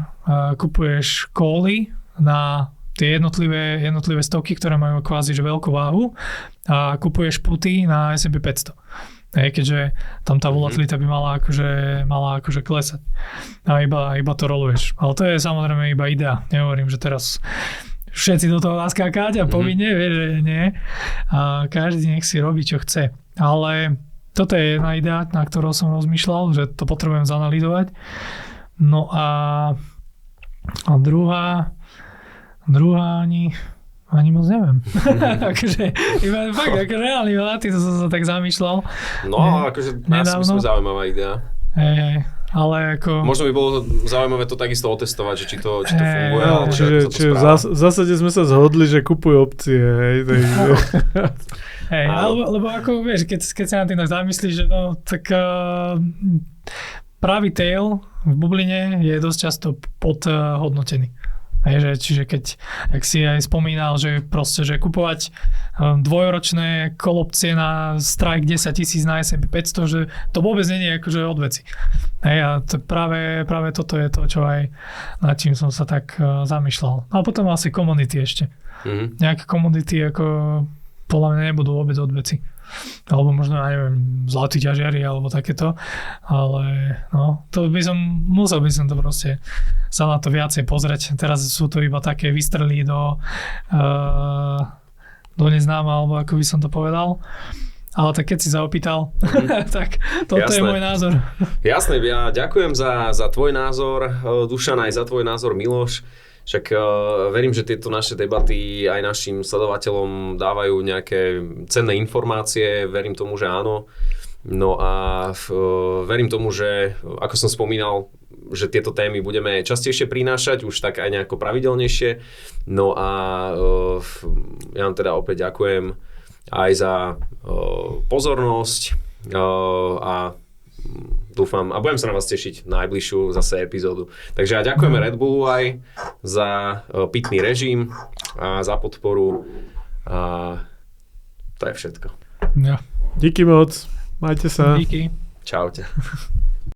cally na tie jednotlivé stoky, ktoré majú kvázi že veľkú váhu a kupuješ puty na S&P 500. Hej, keďže tam tá volatilita by mala akože klesať. A iba to roluješ. Ale to je samozrejme iba idea. Nehovorím, že teraz všetci do toho naskákať a povinne, vieš, že nie. A každý nech si robí, čo chce. Ale toto je jedna idea, na ktorou som rozmýšľal, že to potrebujem zanalýzovať. No a druhá ani moc neviem. Takže iba fakt, akože reálne na tým som sa tak zamýšľal. No, akože nás myslím zaujímavá idea. Ale ako... Možno by bolo zaujímavé to takisto otestovať, že či to funguje. Čiže v zásade sme sa zhodli, že kupuj opcie. Lebo ako vieš, keď sa na tým zamyslíš, že no, tak pravý tail v bubline je dosť často podhodnotený. Čiže ak si aj spomínal, že proste, že kupovať dvojročné kolopcie na strike 10 000 na S&P 500, že to vôbec nie je akože od veci. A to práve toto je to, čo aj nad čím som sa tak zamýšľal. A potom asi komodity ešte. Nejaké komodity ako podľa mňa nebudú vôbec od veci. Alebo možno, ja neviem, zlatí ťažiari alebo takéto, ale no, to musel by som to proste sa na to viacej pozrieť. Teraz sú to iba také vystrely do neznáma, alebo ako by som to povedal. Ale tak keď si sa opýtal, tak toto je môj názor. Jasné, ja ďakujem za tvoj názor, Dušan, aj za tvoj názor, Miloš. Však verím, že tieto naše debaty aj našim sledovateľom dávajú nejaké cenné informácie, verím tomu, že áno. No a verím tomu, že ako som spomínal, že tieto témy budeme častejšie prinášať, už tak aj nejako pravidelnejšie. No a ja vám teda opäť ďakujem aj za pozornosť a dúfam a budem sa na vás tešiť na najbližšiu zase epizódu. Takže ďakujeme Red Bullu aj za pitný režim a za podporu a to je všetko. Ja. Díky moc, majte sa. Díky. Čaute.